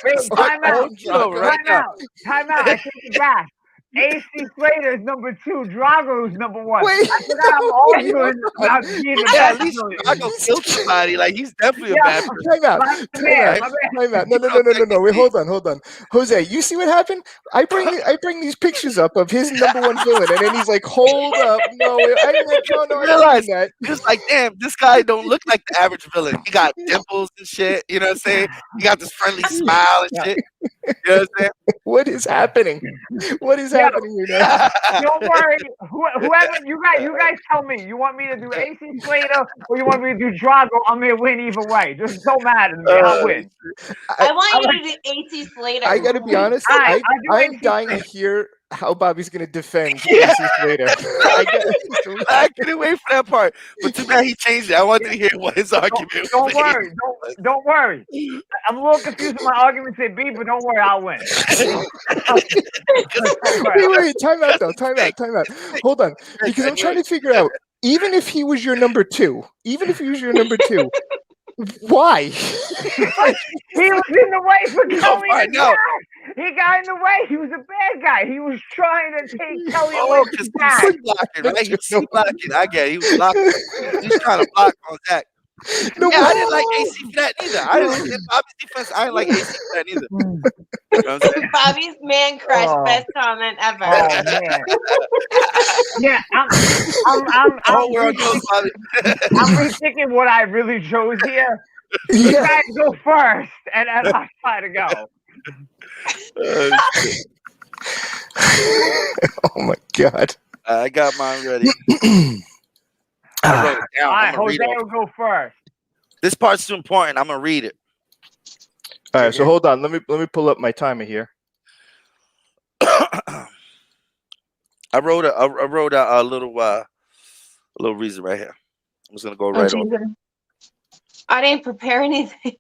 Wait, time out. No, right Time out. Time out. I take it back. AC Slater is number 2. Drago is number 1. Wait, I forgot I'm arguing about being the Yeah, at best least villain. Drago killed somebody. Like he's definitely a Yeah. bad person. Time out. My Time man, out. my man. Time out. No. Wait, hold on. Jose, you see what happened? I bring these pictures up of his number one villain, and then he's like, "Hold up, no, I'm like, no, I Realize- didn't mean that." He was like, damn, this guy don't look like the average villain. He got dimples and shit. You know what I'm saying? He got this friendly smile and shit. You know what I'm saying? What is happening? What is happening here now? Don't worry. Whoever you guys tell me. You want me to do AC Slater or you want me to do Drago? I'm gonna win either way. Just don't matter to me. I'll win. I want you to do AC Slater. I gotta be honest. All right, I'll do I'm AC dying to Slater. hear how Bobby's gonna defend Yeah. AC Slater. I couldn't wait for that part. But too bad he changed it. I wanted to hear what his argument was. Don't worry. Don't worry. I'm a little confused with my argument to be, but don't worry. I'll win. Wait, time out though. Time out. Hold on. Because I'm trying to figure out, even if he was your number 2, why? He was in the way for Kelly. I know. He got in the way. He was a bad guy. He was trying to take Kelly away Oh, from because Jack. he was blocking, right? He was blocking. I get it. He was blocking. He was trying to block on Zach. No, Yeah, I didn't like AC for that either. I didn't like Bobby's defense. I didn't like AC for that either. You know what I'm saying? Bobby's man crush, Oh. best comment ever. Oh man. Yeah, Oh, we're on those, Bobby. I'm rethinking what I really chose here. You Yeah. guys go first, and I try to go. Oh my god. I got mine ready. I wrote it down. All right, I'm gonna Jose read it. will go first. This part's too important. I'm gonna read it. All right, so hold on. Let me pull up my timer here. I wrote a little reason right here. I'm just gonna go Oh, right on. Jesus. I didn't prepare anything.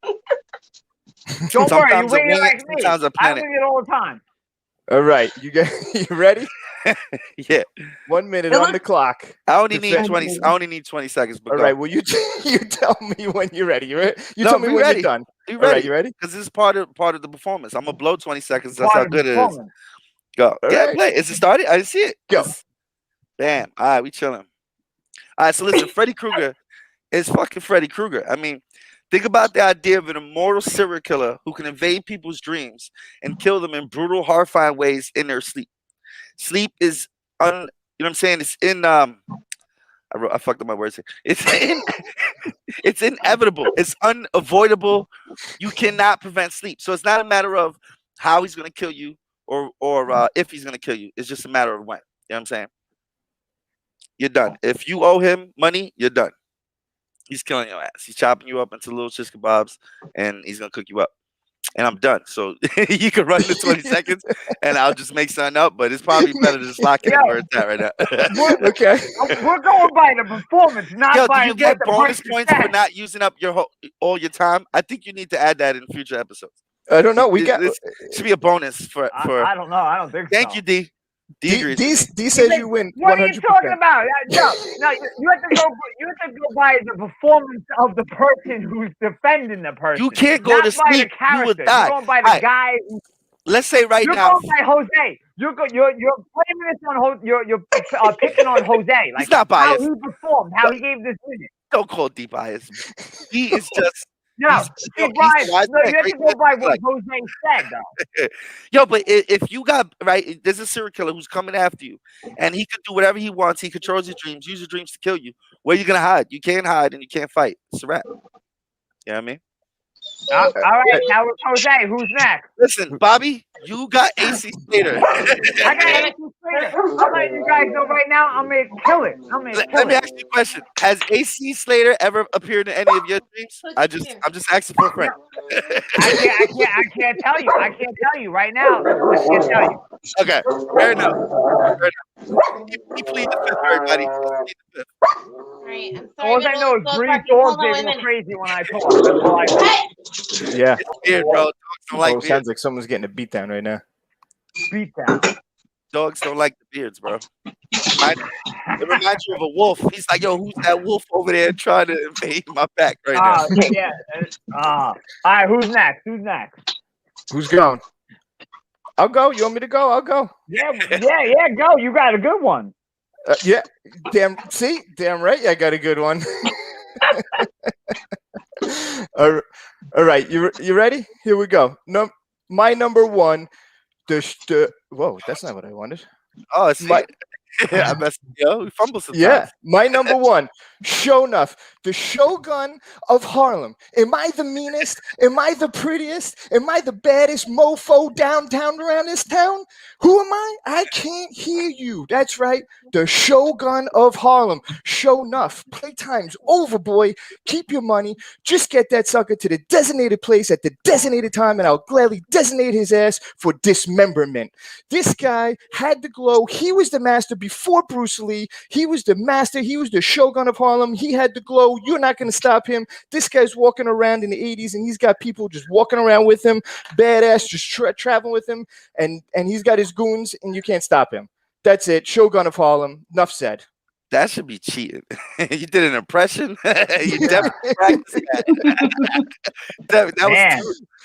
Don't worry, you Sometimes I wing it wing it, like me. sometimes I I plan it. wing it all the time. All right, you ready? Yeah, 1 minute on the clock. I only need Defend- 20. I only need 20 seconds. But All right. Well, you tell me when you're ready. You ready? You No, tell me we when ready. you're done. you All right, ready? you ready? Because this is part of the performance. I'm gonna blow 20 seconds. That's how Part of the good it is. performance. Go. All Yeah, right. play. Is it started? I didn't see it. Go. It's- Bam. All right, we chilling. All right, so listen, Freddy Krueger is fucking Freddy Krueger. I mean, think about the idea of an immortal serial killer who can invade people's dreams and kill them in brutal, horrifying ways in their sleep. Sleep is you know what I'm saying? It's in I fucked up my words here. It's inevitable. It's unavoidable. You cannot prevent sleep. So it's not a matter of how he's gonna kill you or if he's gonna kill you. It's just a matter of when. You know what I'm saying? You're done. If you owe him money, you're done. He's killing your ass. He's chopping you up into little shish kebabs, and he's gonna cook you up. And I'm done. So you can run the 20 seconds, and I'll just make something up. But it's probably better to just lock it in where it's at right now. Okay. We're going by the performance, not Yo, by do you get what the bonus person points for said. not using up your all your time? I think you need to add that in future episodes. I don't know. We This- got this should be a bonus for. I don't know. I don't think so. Thank you, D. D D, agrees. D says you win What are 100%. you talking about? No, you have to go. You have to go by the performance of the person who's defending the person. You can't go not to by sleep. the character. You will die. You're going by the Alright, guy. Let's say right You're now. going by Jose. You're blaming this on you're picking on Jose. Like He's not how biased. he performed, how he gave this minute. Don't call D bias. He is just. No, He's- see, he's Brian, wise no, man, you have to great go man, by what like- Jose said, though. Yo, but if you got right, there's a serial killer who's coming after you, and he can do whatever he wants. He controls your dreams, use your dreams to kill you. Where you gonna hide? You can't hide, and you can't fight. It's a wrap. You know what I mean? All right, now it's Jose. Who's next? Listen, Bobby, You got AC Slater. I got AC Slater. I'm letting you guys know right now. I'm gonna kill it. Let me ask you a question. Has AC Slater ever appeared in any of your dreams? I'm just asking for a friend. I can't tell you. I can't tell you right now. I can't tell you. Okay, fair enough. He plead the fifth, everybody. Right, I'm sorry. All I know is Bree's dogs, they go crazy when I talk. That's all I know. Yeah. It's weird, bro. Dogs don't like beards. Sounds like someone's getting a beat down right now. Beat down. Dogs don't like the beards, bro. It reminds you of a wolf. He's like, yo, who's that wolf over there trying to invade my back right now? Yeah. All right, who's next? Who's going? I'll go. You want me to go? I'll go. Yeah, go. You got a good one. Yeah. Damn right. I got a good one. All right. You ready? Here we go. My number one. Whoa, that's not what I wanted. Oh, it's I messed we fumble sometimes. Yeah, my number one, Show Enough, the Shogun of Harlem. Am I the meanest? Am I the prettiest? Am I the baddest mofo downtown around this town? Who am I? I can't hear you. That's right, the Shogun of Harlem. Show Enough. Playtime's over, boy. Keep your money. Just get that sucker to the designated place at the designated time, and I'll gladly designate his ass for dismemberment. This guy had the glow. He was the master before Bruce Lee. He was the master. He was the Shogun of Harlem. He had the glow. You're not going to stop him. This guy's walking around in the 80s, and he's got people just walking around with him, badass, just traveling with him, and he's got his goons, and you can't stop him. That's it. Shogun of Harlem. Enough said. That should be cheating. You did an impression. You definitely practiced that.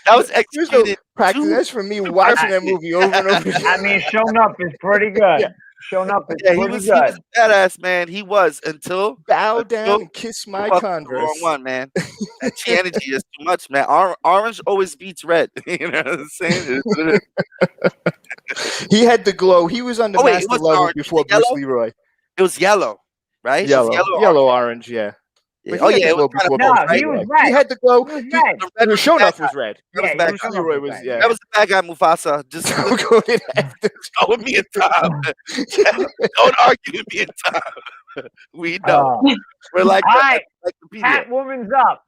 that was executed. Practice. That's from me watching that movie over and over again. I mean, Shown Up is pretty good. Yeah. Shown Up is he pretty was good. badass, man. He was until bow down and kiss my Converse. Wrong one, man. That energy is too much, man. Orange always beats red. You know what I'm saying? He had the glow. He was on the master level before Bruce Leroy. It was yellow, right? Yellow, orange, yeah. Oh yeah, it was he was red. He had the glow. He was Shown Off was red. Leroy was that was the bad guy, Mufasa. Just go with me in time. Don't argue with me in time. We know. We're like, like the Catwoman's up.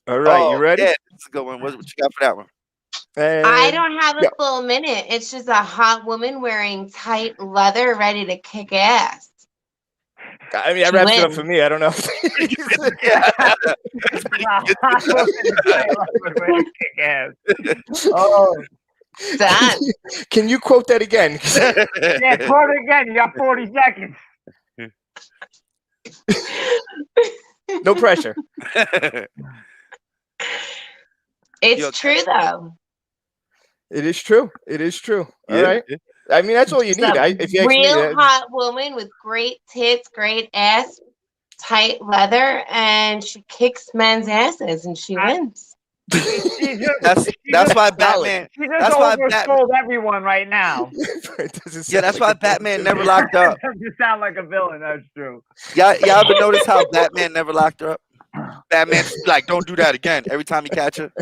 All right, you ready? Yeah, this is a good one. What you got for that one? I don't have a full minute. It's just a hot woman wearing tight leather, ready to kick ass. I mean, that wraps it up for me. I don't know. Done. Can you quote that again? Yeah, quote it again. You got 40 seconds. No pressure. It's true, though. It is true. It is true. All right. I mean, that's all you need. If you real hot woman with great tits, great ass, tight leather, and she kicks men's asses and she wins. That's why Batman. She just oversold everyone right now. That's why Batman never locked up. You sound like a villain. That's true. Y'all ever notice how Batman never locked her up? Batman's like, don't do that again. Every time he catch her.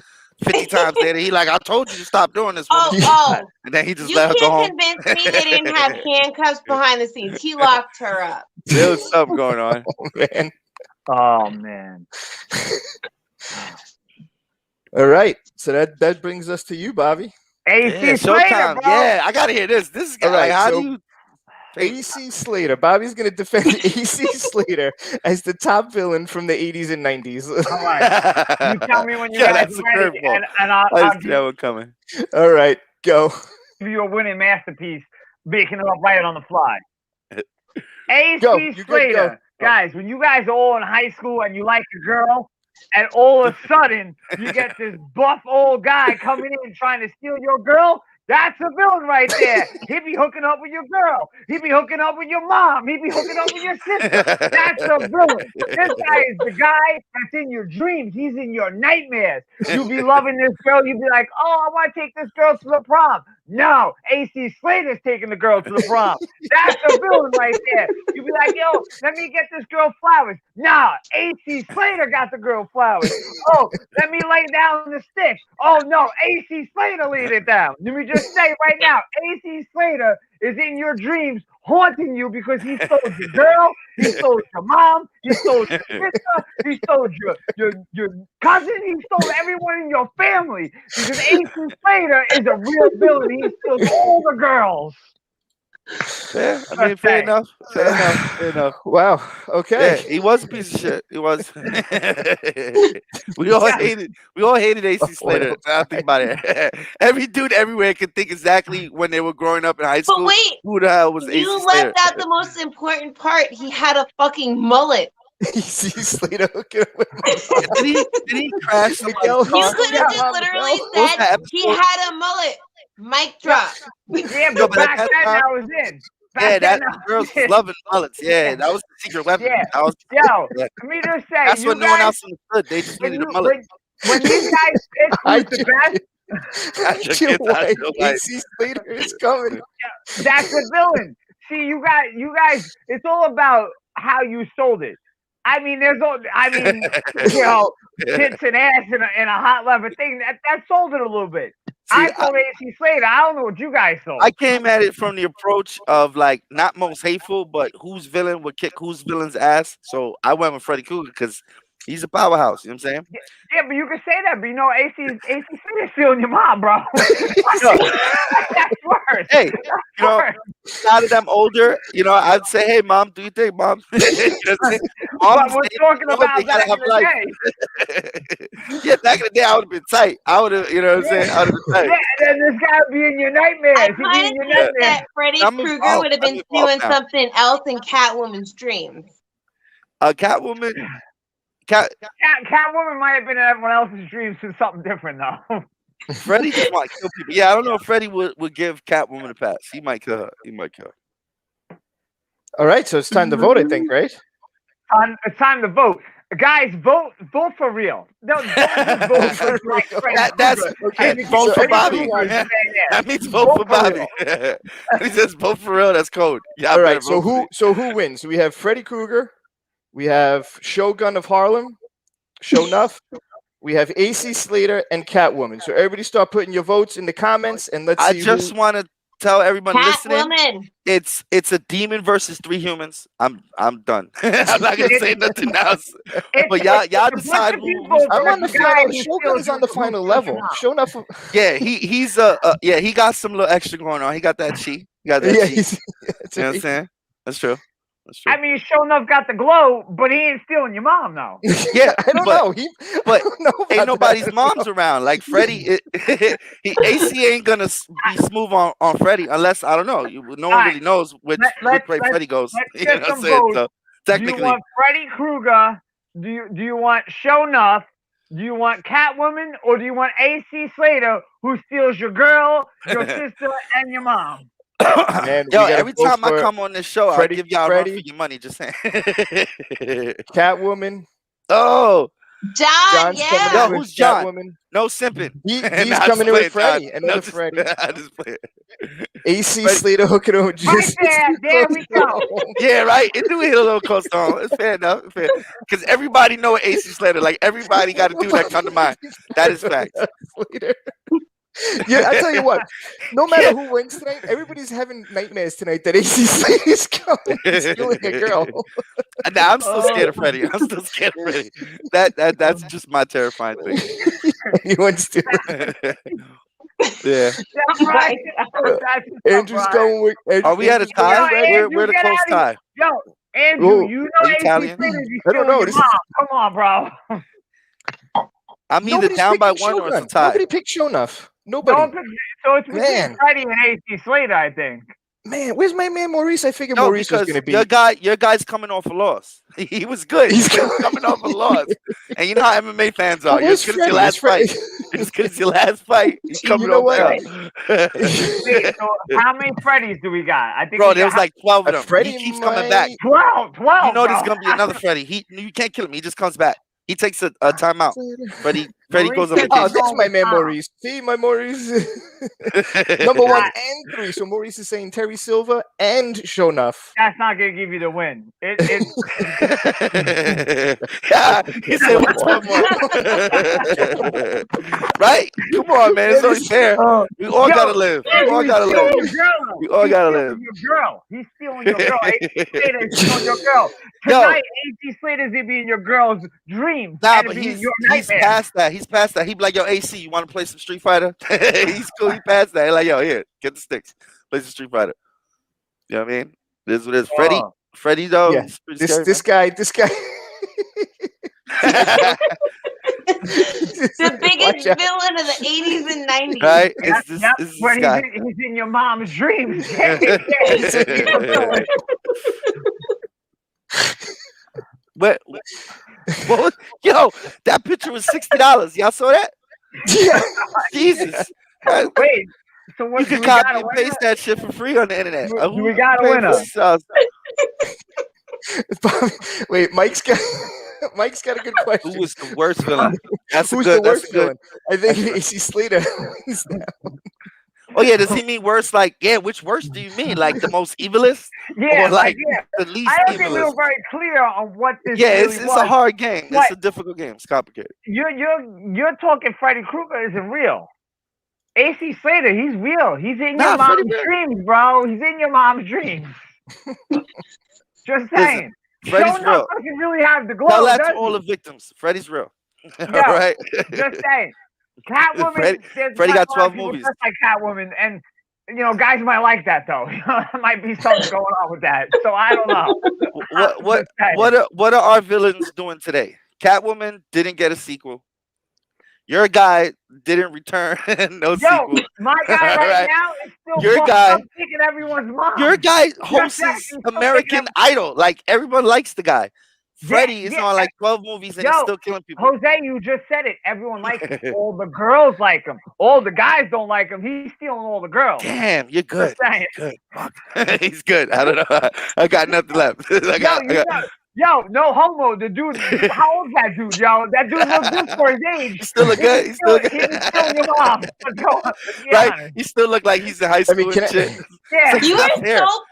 50 times later, he like, I told you to stop doing this. And then he just let her go home. You can't convince me they didn't have handcuffs behind the scenes. He locked her up. There was something going on. Oh man. All right, so that brings us to you, Bobby. AC Slater, bro. Yeah, I gotta hear this. This is how do you? AC Slater. Bobby's going to defend AC Slater as the top villain from the 80s and 90s. All right. You tell me when you're ready, and I'll see that one coming. All right, go. Give you a winning masterpiece, making it up right on the fly. AC Slater. Go. Guys, when you guys are all in high school and you like a girl, and all of a sudden you get this buff old guy coming in trying to steal your girl, that's a villain right there. He'd be hooking up with your girl. He'd be hooking up with your mom. He'd be hooking up with your sister. That's a villain. This guy is the guy that's in your dreams. He's in your nightmares. You'd be loving this girl. You'd be like, oh, I want to take this girl to the prom. No, AC Slater's taking the girl to the prom. That's the villain right there. You be like, yo, let me get this girl flowers. Nah, AC Slater got the girl flowers. Oh, let me lay down the stick. Oh no, AC Slater laid it down. Let me just say right now, AC Slater is in your dreams haunting you because he stole your girl, he stole your mom, he stole your sister, he stole your cousin, he stole everyone in your family because AC Slater is a real villain. He steals all the girls. Yeah, I mean, fair enough. Fair enough. Fair enough. Wow. Yeah, Okay. he was a piece of shit. He was. we all hated AC Slater. Now I think about it. Every dude everywhere could think exactly when they were growing up in high school. But wait, who the hell was AC you Slater? left out the most important part. He had a fucking mullet. AC Slater hooking up with Did he crash somebody's Miguel, You car? could have just literally What was that said he episode? had a mullet. Mic drop. Yeah, No, but but at back that then time- I was in. Yeah, Back that then, I girls was in. loving mullets. Yeah, that was the secret weapon. Yeah. That was, Yo, Yeah. let me just say, that's you what no one guys, else understood. They just when, needed a you, mullet. when these guys pick I who's the best, Get your wife. AC Slater is coming. that's the villain. See, you guys, it's all about how you sold it. I mean, you know, tits and ass and a hot leather thing. That sold it a little bit. I sold AC Slater. I don't know what you guys sold. I came at it from the approach of like not most hateful, but whose villain would kick whose villain's ass. So I went with Freddy Krueger because he's a powerhouse. You know what I'm saying? Yeah, but you can say that, but you know, AC Slater's stealing your mom, bro. That's worse. Hey, you know, Worse. now that I'm older, you know, I'd say, "Hey, mom, do you think, mom?" You know what I'm saying? But Mom's we're saying, talking you know what, about they gotta back in have the life. day. Yeah, back in the day, I would have been tight. I would have, you know what I'm saying? I would have been tight. Yeah, and then this guy would be in your nightmares. I He'd be kind in your of think nightmares. that Freddy I'm Krueger involved. would have I'm been involved doing now. something else in Catwoman's dreams. Catwoman, Catwoman might have been in everyone else's dreams for something different, though. Freddy just want to kill people. Yeah, I don't know if Freddy would give Catwoman a pass. He might kill her. He might kill her. All right, so it's time to vote, I think, right? It's time to vote. Guys, vote for real. Don't just vote for like Freddy That's Krueger. okay. Because Vote for Freddy Bobby. Krueger is saying that. That means vote for Bobby. He says vote for real. That's code. Yeah. All right, so who wins? We have Freddy Krueger, we have Shogun of Harlem, Shonuff, we have AC Slater and Catwoman. So everybody start putting your votes in the comments and let's I see just want to tell everyone listening, Catwoman. it's a demon versus 3 humans. I'm done. I'm not gonna say nothing else. But y'all It's a bunch decide of who- people I'm on the versus guy final. who Shogun steals is on the your- final who level. steals your mom. Shonuff. Yeah, he's yeah, he got some little extra going on. He got that chi. He got that Yeah, chi. he's, You know what I'm saying? That's true. That's true. I mean, sure enough, got the glow, but he ain't stealing your mom, though. Yeah, I don't but- know. but I don't know Ain't about nobody's that. mom's around. Like Freddie, AC ain't gonna be smooth on Freddie unless I don't know. No one really knows which let's- way Freddie goes. let's You get know what I'm some saying? votes. So Do you technically, want Freddy Krueger? Do you want Shonuff? Do you want Catwoman? Or do you want AC Slater, who steals your girl, your sister, and your mom? Man, we yo, gotta every vote time I for come on this show, Freddie- I give y'all a run Freddie. for your money. Just saying. Catwoman. Oh John, John's yeah. coming Yo, in with who's John? Catwoman. no simping. He's Nah, I just coming in playing, with Freddie. John. Another just- Freddie. I just play. AC Freddie. Slater hooking up. Right there we go. Yeah, right. It do hit a little close to home. It's fair enough. Because everybody know AC Slater. Like everybody got to do that come to mind. That is fact. Slater. Yeah, I tell you what. No matter who wins tonight, everybody's having nightmares tonight that AC Slater's coming and stealing a girl. Nah, I'm still scared of Freddie. I'm still scared of Freddie. That's just my terrifying thing. Anyone's stealing. Yeah. That's right. That's what's up, Andrew's Brian. going with. Are we at a Andrew's going tie? with Freddie. Andrew, We're at a get close out of tie. Yo, Andrew, Ooh, you are know you AC Italian? Slater's I don't know, stealing this your is- mom. Come on, bro. I'm either Nobody's down by picking one or it's a Shogun. tie. Nobody picked Shonuff. Nobody. Don't pick- So it's between Man. Freddie and AC Slater, I think. Man, where's my man Maurice? I figured No, Maurice was because going to be. your guy's coming off a loss. He was good. He's He's coming off a loss. And you know how MMA fans are. Well, You're where's as good as your Freddie? last Freddie? fight. You're as good as your last fight. He's You coming know off what? L. Wait, so how many Freddys do we got? I think Bro, we there was got like 12 of them. Freddie He keeps coming back. might- 12. You know bro. there's gonna be another Freddie. You can't kill him. He just comes back. He takes a timeout. Freddie goes on Maurice- Oh, vacation. that's my man, Maurice. See, my Maurice. Number 1 and 3. So Maurice is saying Terry Silva and Shonuff. That's not gonna give you the win. It Yeah, he said, "What's one more?" Right? Come on, man. It's only fair. We all Yo, gotta live. We all gotta live. We all gotta live. Your girl. He's stealing your girl. AC Slater is stealing your girl. Yo. Tonight, AC Slater is gonna be in your girl's dream. Nah, and but it'll be he's your past that. He's past that. He be like, "Yo, AC, you want to play some Street Fighter?" He's cool. He passed that. He like, "Yo, here, get the sticks. Play some Street Fighter." You know what I mean? This is what it is. Freddie though. Yeah. he's pretty scary, This guy. The biggest Watch out. villain of the 80s and 90s. right? Yep, It's this, yep. this is When this guy. he's in your mom's dreams. What was, yo, that picture was $60. Y'all saw that? Yeah. Jesus. Wait, so what? You Do can we got copy a and winner? paste that shit for free on the internet. Do we got a winner? Wait, Mike's got a good question. Who was the worst villain? That's Who's a good. the worst That's a good. villain? I think AC Slater wins that. Oh yeah, does he mean worse? Like, yeah, which worse do you mean? Like the most evilest, Yeah, or like yeah. the least I don't think we were evilest? very clear on what this Yeah, really it's was. a hard game. What? It's a difficult game. It's complicated. You're talking Freddy Krueger isn't real. AC Slater, he's real. He's in Nah, your mom's Freddy real. dreams, bro. He's in your mom's dreams. Just saying. Freddy's Shonuff real. doesn't really have the glow, Tell that does to all he? the victims. Freddy's real. All Yeah. right. Just saying. Catwoman. there's Freddie not got a lot 12 of people movies. dressed like Catwoman, and guys might like that though. There might be something going on with that. So I don't know. What are our villains doing today? Catwoman didn't get a sequel. Your guy didn't return. No Yo, sequel. my guy right Right. now is still Your fucked guy- up kicking everyone's mom. Your guy hosts that, he's still American making Idol. Like everyone likes the guy. Freddie is yeah. on like 12 movies and Yo, he's still killing people. Jose, you just said it. Everyone likes him. All the girls like him. All the guys don't like him. He's stealing all the girls. Damn, you're good. Just saying. Good. Fuck. He's good. I don't know. I got nothing left. Yo, no homo. The dude, how old is that dude, yo? That dude looks good for his age. He still look good. He's still good. He's stealing your mom. Let's be Right? honest. He still look like he's in high school can and shit. Yeah. You not were fair. so not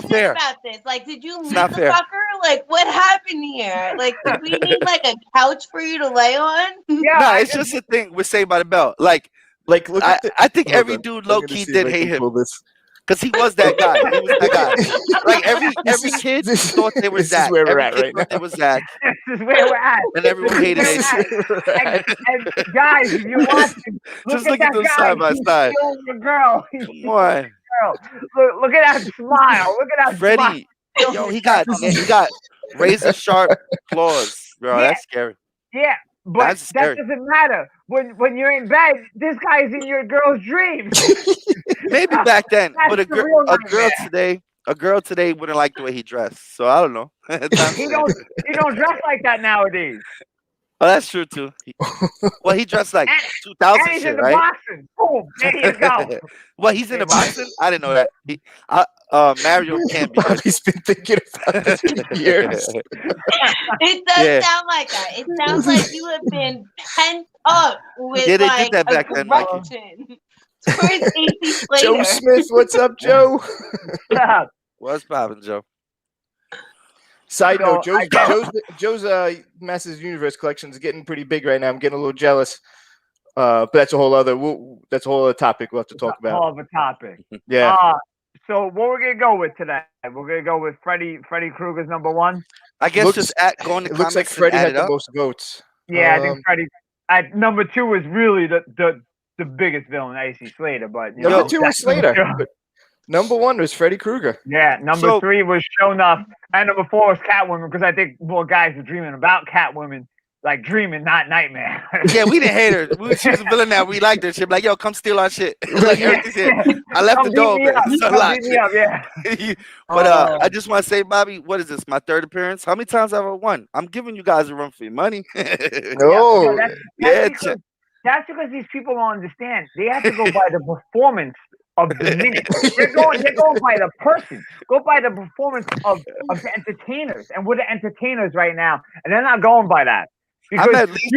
passionate fair. about this. Like, did you meet not the fair. fucker? Like, what happened here? Like, did we need like a couch for you to lay on? Yeah, No, it's just a thing with Saved by the Bell. Like Like, look at the. I think Hold every on. dude I'm low gonna key see did if I hate can him pull this. because he was that guy. He was that guy. Like every This kid is- thought they were this is Zach. where we're Every at kid right thought now. they were Zach, this is where we're at. and everyone hated This him. is where we're at. And guys, if you're watching, Just look look at at that them guy. side by He's side. stealing your girl. He's Come stealing on, your girl. Look at that smile. Look at that smile. Freddie. Yo, he got razor sharp claws, bro. Yeah. That's scary. Yeah, but That's that scary. doesn't matter. When you're in bed, this guy's in your girl's dreams. Maybe back then, That's but a the real nightmare. girl today wouldn't like the way he dressed. So I don't know. He don't dress like that nowadays. Oh, that's true too. Well, he dressed like And- 2000 And he's shit, in the right? boxing. Boom, there you go. Well, he's in the boxing. I didn't know that. Mario can't be. He's been thinking about this for years. It does Yeah. sound like that. It sounds like you have been pent up with Yeah, they did like that back then, Mikey. aggression towards AC Slater. Joe Smith, what's up, Joe? What's poppin', Joe? Side note, So, I guess- Joe's Masters Universe collection is getting pretty big right now. I'm getting a little jealous. But that's a whole other topic we'll have to talk about. All of a topic. Yeah. So what we're gonna go with today? We're gonna go with Freddy Krueger's number one. I guess Looks- just go in the It looks like comments Freddie and add had it the up. most votes. Yeah, I think Um, Freddy. At number two is really the biggest villain, AC Slater. But you know, Number two was that's number Slater. two. But number one was Freddy Krueger. Yeah, number So- three was Shonuff, and number four was Catwoman because I think more guys are dreaming about Catwoman, like dreaming, not nightmare. Yeah, we didn't hate her. She was a villain that we liked her. She be like, yo, come steal our shit. Like everything's here. I left the Come door beat me open. up. It's Come unlocked. beat me up, yeah. But Oh. I just want to say, Bobby, what is this? My third appearance? How many times have I won? I'm giving you guys a run for your money. No. That's Yeah, because, that's because these people don't understand. They have to go by the performance of the minute. They're going by the person. Go by the performance of the entertainers. And we're the entertainers right now. And they're not going by that. because at least.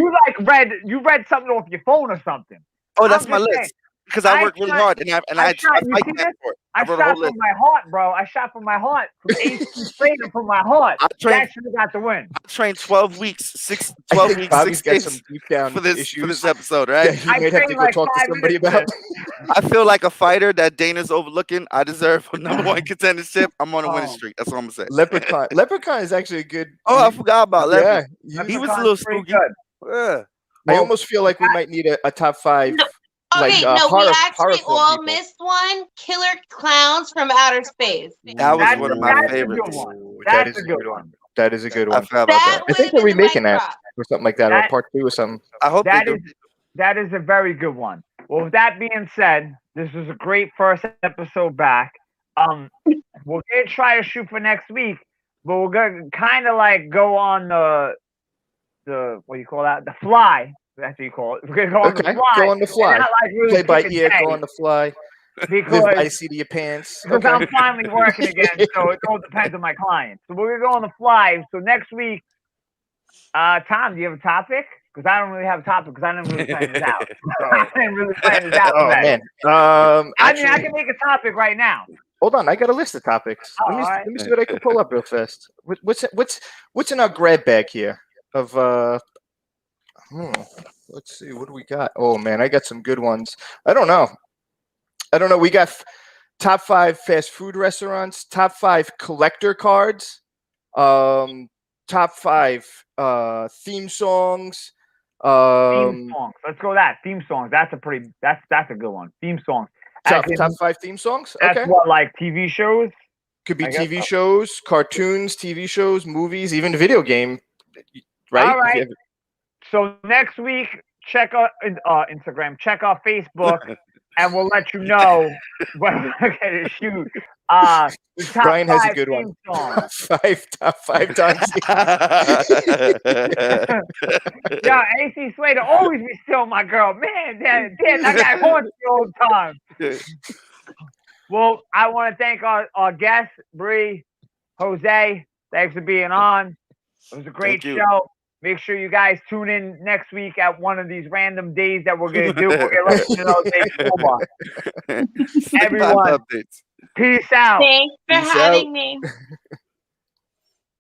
you read something off your phone or something. Oh, that's I'm my just list. saying, Because I I work really shot- hard, and I I shot- you fight see back this? for it. I wrote a shot whole from list. my heart, bro. I shot from my heart. From AC Slater from my heart. I trained. That should have got the win. I trained 12 weeks, I 12 think weeks, Bobby's 6 got days some deep down for this issues episode, that right? he I might have to trained go like talk to 5 somebody minutes about. for I feel like a fighter that Dana's overlooking. I deserve a number one contendership. I'm on a winning Oh. streak. That's what I'm gonna say. Leprechaun. Leprechaun is actually a good. Oh, I forgot about yeah. Leopard. you- He was a Leprechaun's little pretty spooky. good. Yeah. I Well, almost feel like we might need a top 5. No, Like, Okay, no, horror- we horror actually film all people. missed one. Killer Clowns from Outer Space. That was That's- one of my that's a favorites. good one. Ooh, That's that is a good one. That is a good I one. forgot about That that. I think would've they're been the remaking mic that drop. or something like that, or That- part 2 or something. I hope That they is do. that is a very good one. Well, with that being said, this was a great first episode back. We're gonna try to shoot for next week, but we're gonna kind of like go on the what do you call that? The fly. That's what you call it. We're gonna go on the Okay, fly. go on the fly. And not, like, really Play by pick a ear, day, go on the fly. Live because by the seat of your pants. because Okay. I'm finally working again, so it all depends on my clients. So we're gonna go on the fly. So next week, Tom, do you have a topic? Because I don't really have a topic because I didn't really plan this out. I didn't really plan this out. Oh man. man. I mean, I Actually, can make a topic right now. hold on. I got a list of topics. Oh, Let me alright. see what I can pull up real fast. What's in our grab bag here? Of let's see. What do we got? Oh man, I got some good ones. I don't know. We got top 5 fast food restaurants, top 5 collector cards, top 5 theme songs. Theme songs. Let's go with that. Theme songs. That's a good one. Theme songs. Top, As in, top 5 theme songs. that's Okay. what, like TV shows? Could be I guess TV so. shows, cartoons, TV shows, movies, even video game. Right? All right. So next week, check out Instagram, check out Facebook, and we'll let you know when we're gonna shoot. The top Brian has a 5 good one. theme songs. Top 5 times. Yeah, AC Slater always be still my girl. Man, damn, I got haunts the whole time. Well, I want to thank our guests, Bree, Jose. Thanks for being on. It was a great Thank you. show. Make sure you guys tune in next week at one of these random days that we're going to do. We're going to let you know the day before. Everyone. Updates. Peace out. Thanks for Peace having me.